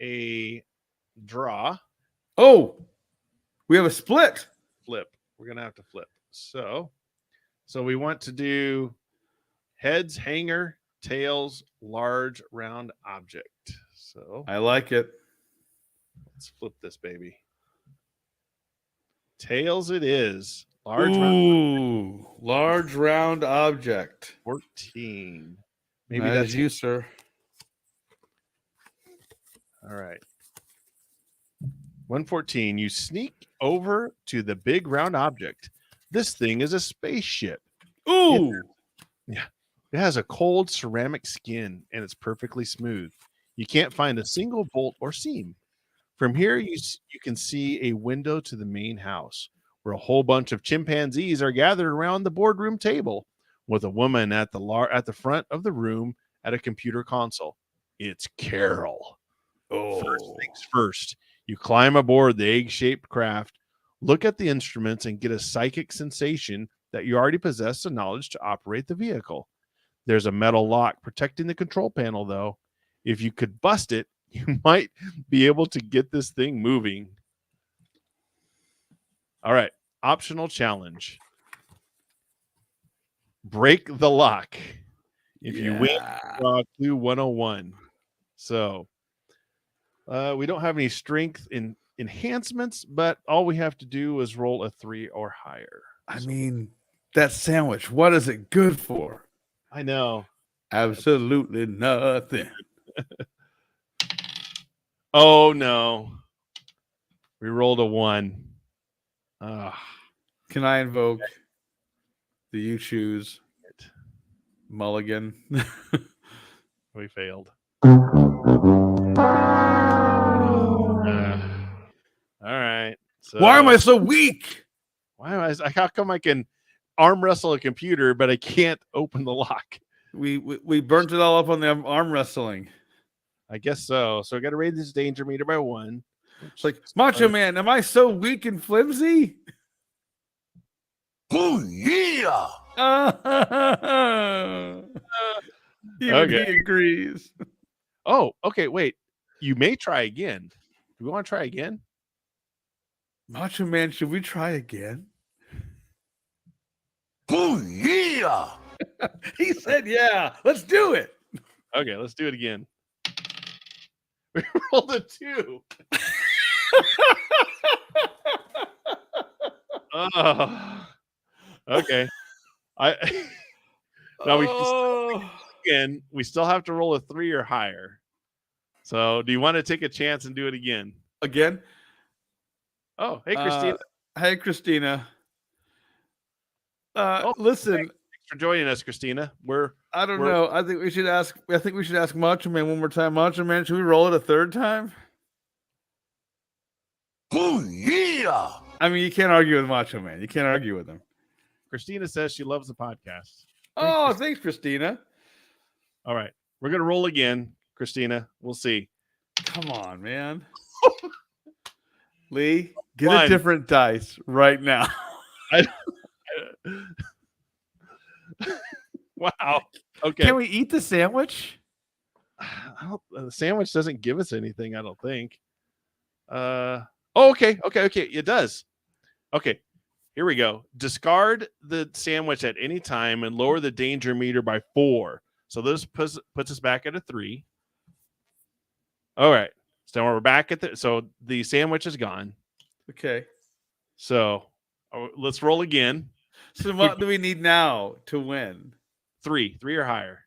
a draw Oh, we have a split. flip. We're gonna have to flip. So we want to do heads, hanger, tails, large round object. So I like it. let's flip this baby. Tails it is. Large round Ooh, large round object. 14. Maybe That that's is you, sir. All right. 114. You sneak over to the big round object. This thing is a spaceship. Ooh. It has a cold ceramic skin and it's perfectly smooth. You can't find a single bolt or seam. From here, you can see a window to the main house where a whole bunch of chimpanzees are gathered around the boardroom table with a woman at the front of the room at a computer console. It's Carol. First things first, you climb aboard the egg-shaped craft, look at the instruments, and get a psychic sensation that you already possess the knowledge to operate the vehicle. There's a metal lock protecting the control panel, though. If you could bust it, you might be able to get this thing moving. All right. optional challenge. Break the lock. If you win, draw clue 101. So we don't have any strength in enhancements, but all we have to do is roll a 3 or higher. I mean, that sandwich, what is it good for? I know. Absolutely nothing. Oh no. We rolled a 1. Can I invoke the Uchoose mulligan? We failed. All right. So Why am I so weak? how come I can arm wrestle a computer, but I can't open the lock? We burnt it all up on the arm wrestling. I guess so. So I got to raise this danger meter by 1. It's like, Macho Man, am I so weak and flimsy? Oh, yeah. Even he agrees. Oh, okay. Wait. You may try again. Do we want to try again? Macho Man, should we try again? Oh, yeah. He said, yeah, let's do it. Okay, let's do it again. We rolled a 2. Oh, okay. We still have to roll a 3 or higher. So, do you want to take a chance and do it again? Again? Oh, hey, Christina. Hey, Christina. Listen. Thanks for joining us, Christina. I don't know. I think we should ask Macho Man one more time. Macho Man, should we roll it a third time? Oh, yeah. I mean, you can't argue with Macho Man. You can't argue with him. Christina says she loves the podcast. Thanks, Christina. All right. We're going to roll again, Christina. We'll see. Come on, man. Lee, get a different dice right now. Wow. Okay. Can we eat the sandwich? The sandwich doesn't give us anything, I don't think. Okay. It does. Okay. Here we go. Discard the sandwich at any time and lower the danger meter by 4. So this puts us back at a 3. All right. So we're back at so the sandwich is gone. Okay. So let's roll again. So what do we need now to win? 3 or higher.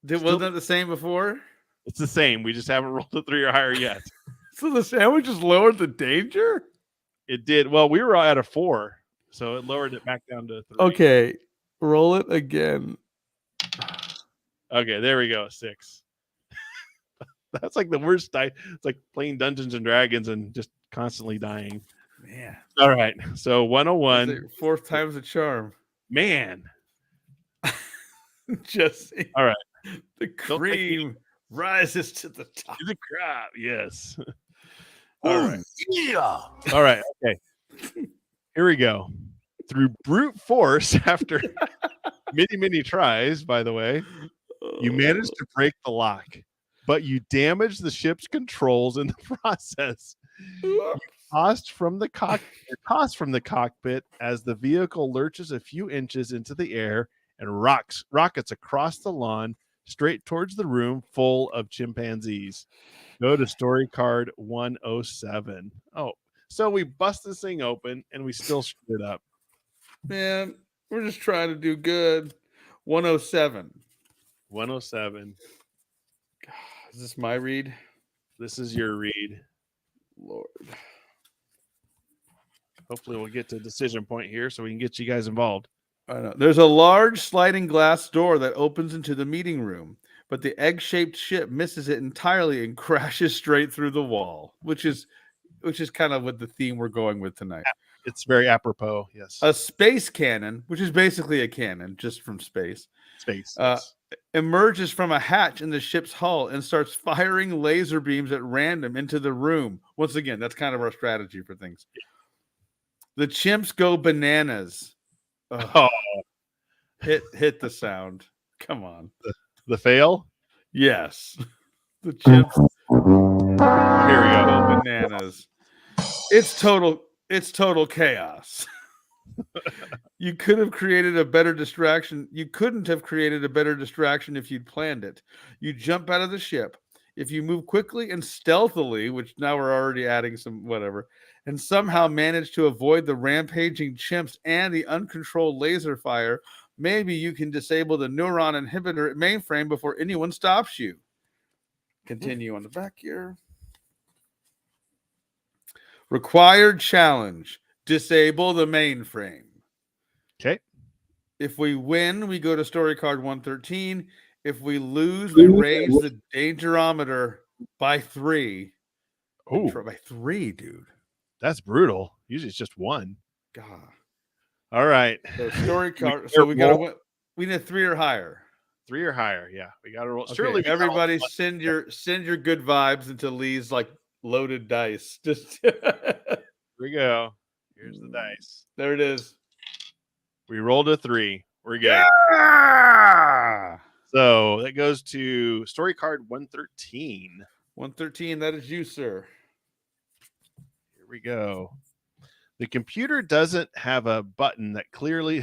Wasn't that the same before? It's the same. We just haven't rolled a 3 or higher yet. So the sandwich just lowered the danger? It did. Well, we were at a 4, so it lowered it back down to 3. Okay. Roll it again. Okay, there we go. 6. That's like the worst die. It's like playing Dungeons and Dragons and just constantly dying. Man. All right. So 101. 4th time's a charm. Man. Just saying. All right. The cream rises to the top. The crop. Yes. All right. Yeah. All right. Okay. Here we go. Through brute force, after many tries, by the way, you managed to break the lock, but you damaged the ship's controls in the process. You tossed from the cockpit as the vehicle lurches a few inches into the air and rockets across the lawn straight towards the room full of chimpanzees. Go to story card 107. Oh, so we bust this thing open and we still screwed it up. Man, we're just trying to do good. 107. 107. Is this my read? This is your read. Lord. Hopefully we'll get to a decision point here so we can get you guys involved. I know. There's a large sliding glass door that opens into the meeting room, but the egg-shaped ship misses it entirely and crashes straight through the wall, which is kind of what the theme we're going with tonight. It's very apropos, yes. A space cannon, which is basically a cannon just from space, yes. Emerges from a hatch in the ship's hull and starts firing laser beams at random into the room. Once again, that's kind of our strategy for things. The chimps go bananas. Oh. Hit the sound. Come on. The fail? Yes. The chimps. Here we go. Bananas. It's total chaos. You could have created a better distraction. You couldn't have created a better distraction if you'd planned it. You jump out of the ship. If you move quickly and stealthily, which now we're already adding some whatever, and somehow manage to avoid the rampaging chimps and the uncontrolled laser fire, maybe you can disable the neuron inhibitor mainframe before anyone stops you. Continue on the back here. Required challenge. Disable the mainframe. Okay. If we win, we go to story card 113. If we lose, we raise the dangerometer by 3. Oh, By 3, dude. that's brutal. Usually it's just 1. God. All right. So story card. So we got to. We need 3 or higher. 3 or higher. Yeah, we got to roll. Okay, Surely, everybody, send your good vibes into Lee's like loaded dice. Just here we go. Here's the dice. there it is. We rolled a 3. We're good. Yeah! So that goes to story card 113. 113. That is you, sir. Here we go. The computer doesn't have a button that's clearly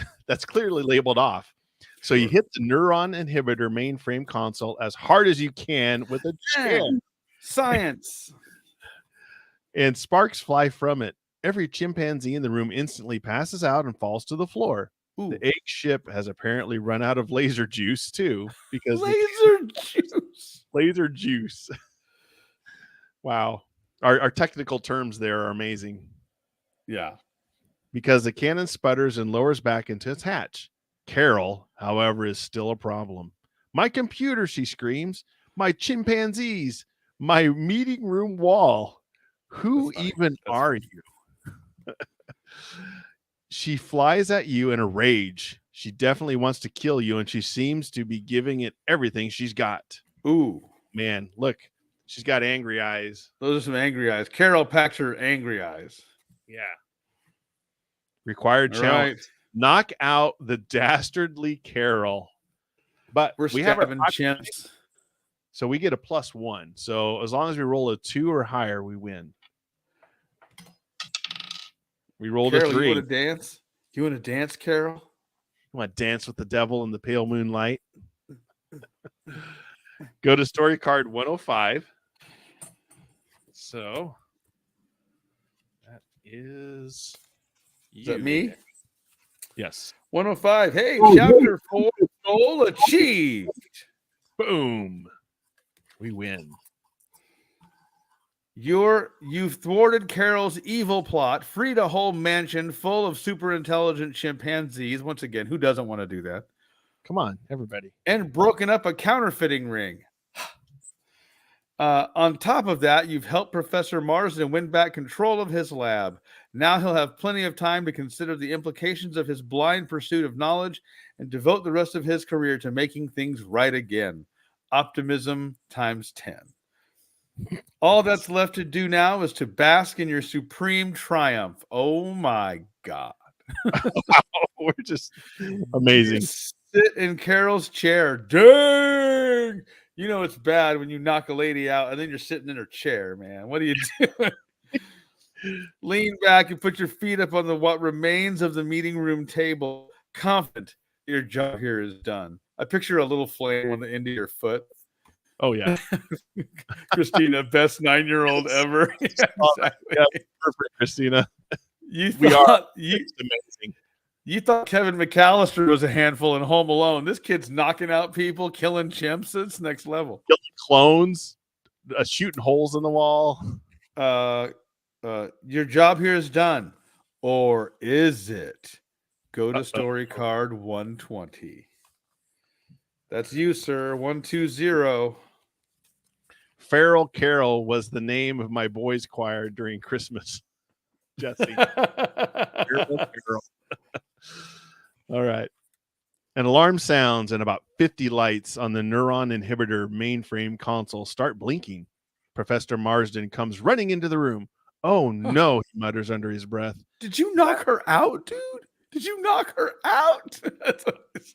labeled off. So you hit the neuron inhibitor mainframe console as hard as you can with a chair. Science. And sparks fly from it. Every chimpanzee in the room instantly passes out and falls to the floor. Ooh. The egg ship has apparently run out of laser juice too, because laser juice. Wow. Our technical terms there are amazing. Yeah. Because the cannon sputters and lowers back into its hatch. Carol, however, is still a problem. My computer, she screams. My chimpanzees. My meeting room wall. Who even are you? She flies at you in a rage. She definitely wants to kill you, and she seems to be giving it everything she's got. Ooh. Man, look. She's got angry eyes. Those are some angry eyes. Carol packs her angry eyes. Yeah. Required challenge. Right. Knock out the dastardly Carol. But we have a chance. So we get a +1. So as long as we roll a 2 or higher, we win. We rolled Carol, a 3. You want to dance? You want to dance, Carol? You want to dance with the devil in the pale moonlight? Go to story card 105. So that is you. Is that me? Yes. 105. Hey, chapter 4, goal achieved. Boom. We win. You've thwarted Carol's evil plot, freed a whole mansion full of super intelligent chimpanzees. Once again, who doesn't want to do that? Come on, everybody. And broken up a counterfeiting ring. On top of that, you've helped Professor Marsden win back control of his lab. Now he'll have plenty of time to consider the implications of his blind pursuit of knowledge and devote the rest of his career to making things right again. Optimism times 10. All that's left to do now is to bask in your supreme triumph. Oh my God. We're just amazing. Just sit in Carol's chair. Dang! You know it's bad when you knock a lady out and then you're sitting in her chair, man. What are you doing? Lean back and put your feet up on what remains of the meeting room table. Confident your job here is done. I picture a little flame on the end of your foot. Oh, yeah. Christina, best 9-year-old ever. Yeah, exactly. Yeah, perfect, Christina. We are. It's amazing. You thought Kevin McAllister was a handful in Home Alone. This kid's knocking out people, killing chimps. It's next level. Killing clones, shooting holes in the wall. Your job here is done. Or is it? Go to story card 120. That's you, sir. 120. Feral Carol was the name of my boys' choir during Christmas. Jesse. Carol. All right. An alarm sounds and about 50 lights on the neuron inhibitor mainframe console start blinking. Professor Marsden comes running into the room. Oh, no, he mutters under his breath. Did you knock her out, dude? Did you knock her out?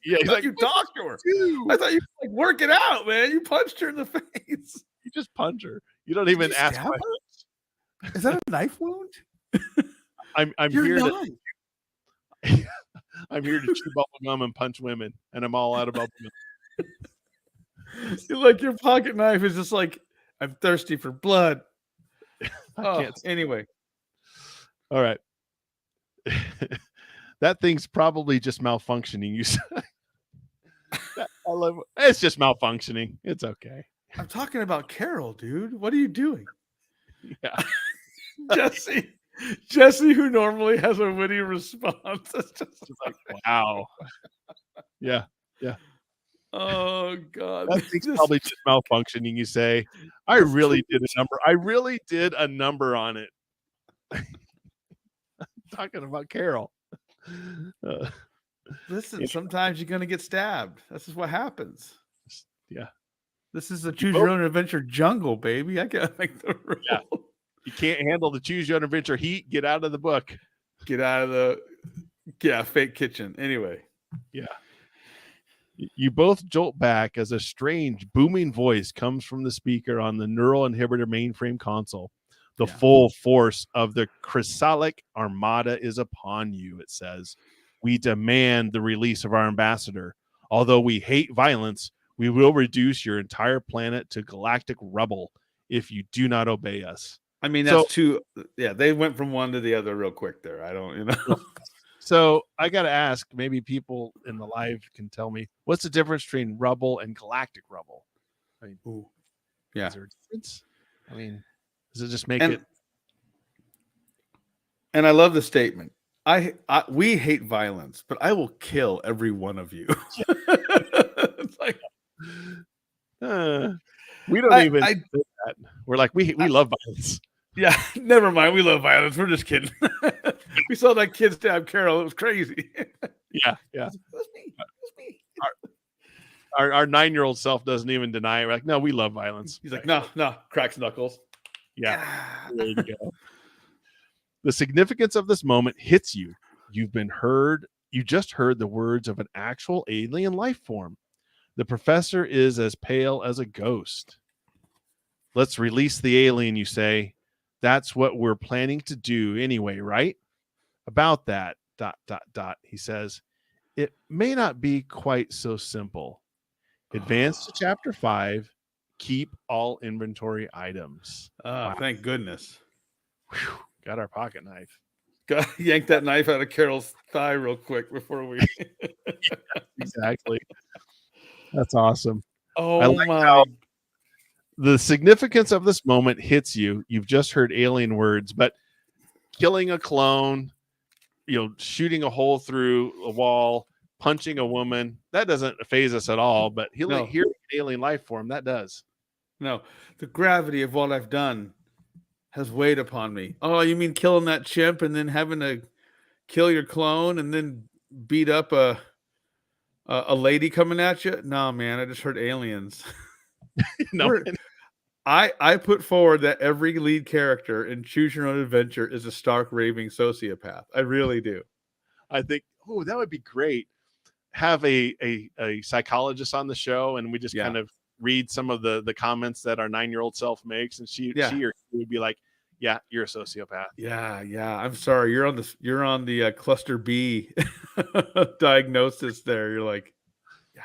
Yeah, he's like, you talked to her. I thought you like work it out, man. You punched her in the face. You just punch her. You don't even ask questions. Is that a knife wound? I'm You're here not. I'm here to chew bubble gum and punch women, and I'm all out of bubble gum. Like your pocket knife is just like, I'm thirsty for blood. I can't. Anyway. All right. That thing's probably just malfunctioning. You said. I love it. It's just malfunctioning. It's okay. I'm talking about Carol, dude. What are you doing? Yeah. Jesse, who normally has a witty response. It's just like, wow. Yeah. Oh God. That thing's probably just malfunctioning, you say. I really did a number on it. Talking about Carol. Listen, sometimes you're gonna get stabbed. That's just what happens. Yeah. This is a choose your own adventure jungle, baby. I gotta make the rule. Yeah. You can't handle the choose your own adventure heat. Get out of the book. Get out of the fake kitchen. Anyway. Yeah. You both jolt back as a strange booming voice comes from the speaker on the neural inhibitor mainframe console. The full force of the Chrysalic Armada is upon you, it says. We demand the release of our ambassador. Although we hate violence, we will reduce your entire planet to galactic rubble if you do not obey us. I mean, that's two. Yeah, they went from one to the other real quick there. I don't, So I got to ask, maybe people in the live can tell me, what's the difference between rubble and galactic rubble? I mean, is there a difference? I mean, does it just make it? And I love the statement. We hate violence, but I will kill every one of you. It's like we don't even say that. We're like, we love violence. Yeah, never mind. We love violence. We're just kidding. We saw that kid stab Carol. It was crazy. Yeah. It was me. Our 9-year-old self doesn't even deny it. We're like, no, we love violence. He's like, no, cracks knuckles. Yeah. There you go. The significance of this moment hits you. You just heard the words of an actual alien life form. The professor is as pale as a ghost. Let's release the alien, you say. That's what we're planning to do anyway, right? About that, ... He says, it may not be quite so simple. Advance to chapter 5. Keep all inventory items. Wow. Thank goodness. Whew, got our pocket knife. Yank that knife out of Carol's thigh real quick before we. Exactly. That's awesome. Oh, I like how the significance of this moment hits you. You've just heard alien words, but killing a clone, shooting a hole through a wall, punching a woman, that doesn't phase us at all. But hearing an alien life form, that does. No, the gravity of what I've done has weighed upon me. Oh, you mean killing that chimp and then having to kill your clone and then beat up a lady coming at you? No, man, I just heard aliens. No. I put forward that every lead character in Choose Your Own Adventure is a stark raving sociopath. I really do. I think, that would be great. Have a psychologist on the show, and we just kind of read some of the comments that our 9-year-old self makes, and she or he would be like, yeah, you're a sociopath. Yeah. I'm sorry. You're on the cluster B diagnosis there. You're like, yeah.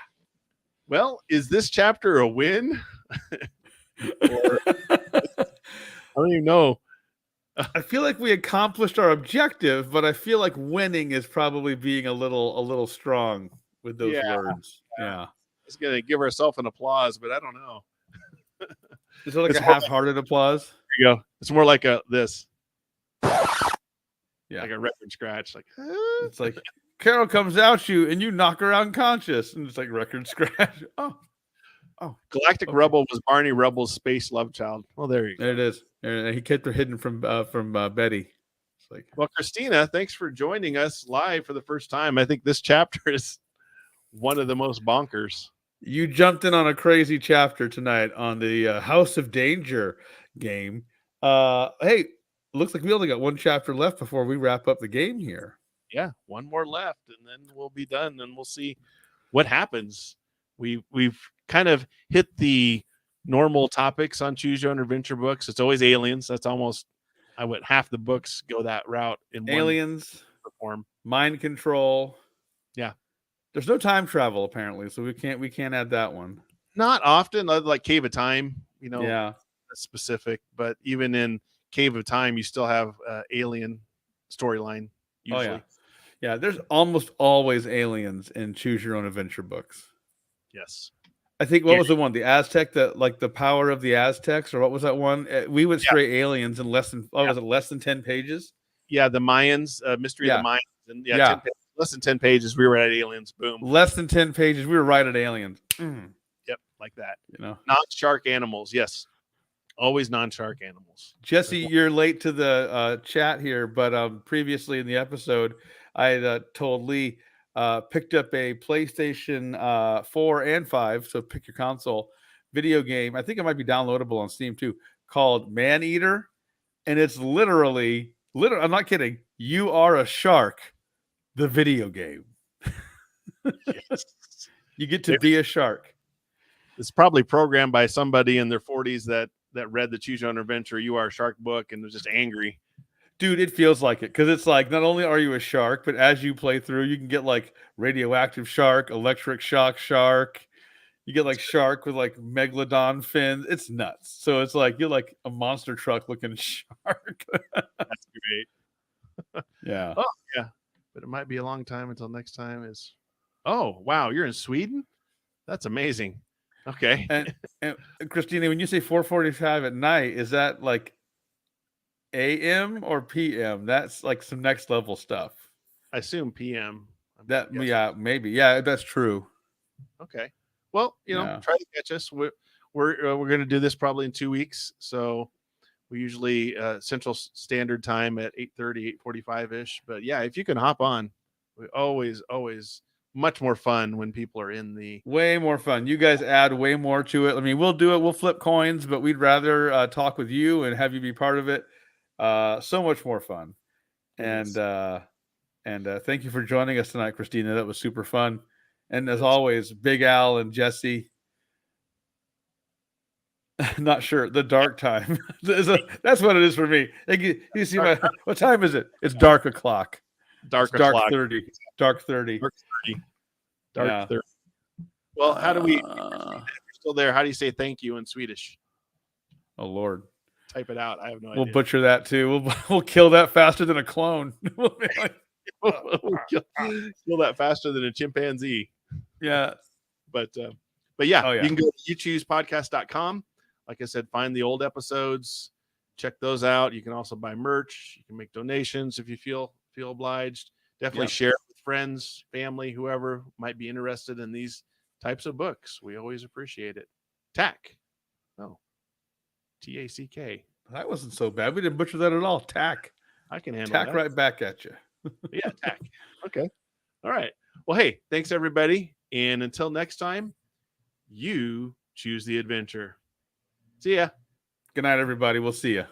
Well, is this chapter a win? Or, I don't even know. I feel like we accomplished our objective, but I feel like winning is probably being a little strong with those words. Yeah. It's gonna give ourselves an applause, but I don't know. Is it like a half-hearted applause? There you go. It's more like this. Yeah. Like a record scratch. Like it's like Carol comes out you and you knock her unconscious, and it's like record scratch. Oh. Galactic Rebel was Barney Rubble's space love child. Well, there you go. There it is. And he kept her hidden from Betty. It's like, well, Christina, thanks for joining us live for the first time. I think this chapter is one of the most bonkers. You jumped in on a crazy chapter tonight on the House of Danger game. Hey, looks like we only got one chapter left before we wrap up the game here. Yeah, one more left, and then we'll be done, and we'll see what happens. We've kind of hit the normal topics on Choose Your Own Adventure books. It's always aliens. That's almost half the books go that route. In aliens, form. Mind control. Yeah. There's no time travel apparently, so we can't add that one. Not often, like Cave of Time, Yeah. specific, but even in Cave of Time, you still have alien storyline usually. Oh, yeah. There's almost always aliens in Choose Your Own Adventure books. Yes. I think what was the one? The Aztec, like the power of the Aztecs, or what was that one? We went straight aliens in less than was it less than 10 pages? Yeah, the Mayans, Mystery of the Mayans, and 10 pages, less than 10 pages. We were at aliens. Boom. Less than 10 pages. We were right at aliens. Yep, like that. You know, non-shark animals. Yes, always non-shark animals. Jesse, you're late to the chat here, but previously in the episode, I had told Lee picked up a PlayStation 4 and 5, so pick your console video game. I think it might be downloadable on Steam too, called Man Eater, and it's literally, I'm not kidding. You are a shark, the video game. Yes. You get to be a shark. It's probably programmed by somebody in their 40s that read the Choose Your Own Adventure You Are a Shark book and was just angry. Dude, it feels like it, because it's like not only are you a shark, but as you play through, you can get like radioactive shark, electric shock shark. You get like shark with like megalodon fins. It's nuts. So it's like you're like a monster truck looking shark. That's great. Yeah. Oh, yeah. But it might be a long time until next time is. Oh, wow. You're in Sweden? That's amazing. Okay. And Christina, when you say 4:45 at night, is that like AM or PM? That's like some next level stuff. I assume PM. Yeah, maybe. Yeah, that's true. Okay. Well, try to catch us. We're going to do this probably in 2 weeks. So we usually Central Standard Time at 8:30, 8:45 ish. But yeah, if you can hop on, we always much more fun when people are in the way more fun. You guys add way more to it. I mean, we'll do it. We'll flip coins, but we'd rather talk with you and have you be part of it. So much more fun. And thank you for joining us tonight, Christina. That was super fun. And as always, Big Al and Jesse. Not sure. The dark time. That's what it is for me. You see what time is it? It's dark o'clock. Dark 30. Dark 30. Dark 30. Well, how do we? If you're still there, how do you say thank you in Swedish? Oh Lord. Type it out. I have no idea. We'll butcher that too. We'll kill that faster than a clone. We'll kill that faster than a chimpanzee. Yeah. But yeah, you can go to uchoosepodcast.com. Like I said, find the old episodes, check those out. You can also buy merch. You can make donations if you feel obliged. Definitely share it with friends, family, whoever might be interested in these types of books. We always appreciate it. Tack. Oh. TACK. That wasn't so bad. We didn't butcher that at all. Tack. I can handle tack that. Right back at you. Yeah, tack. Okay. All right. Well, hey, thanks everybody. And until next time, you choose the adventure. See ya. Good night, everybody. We'll see you.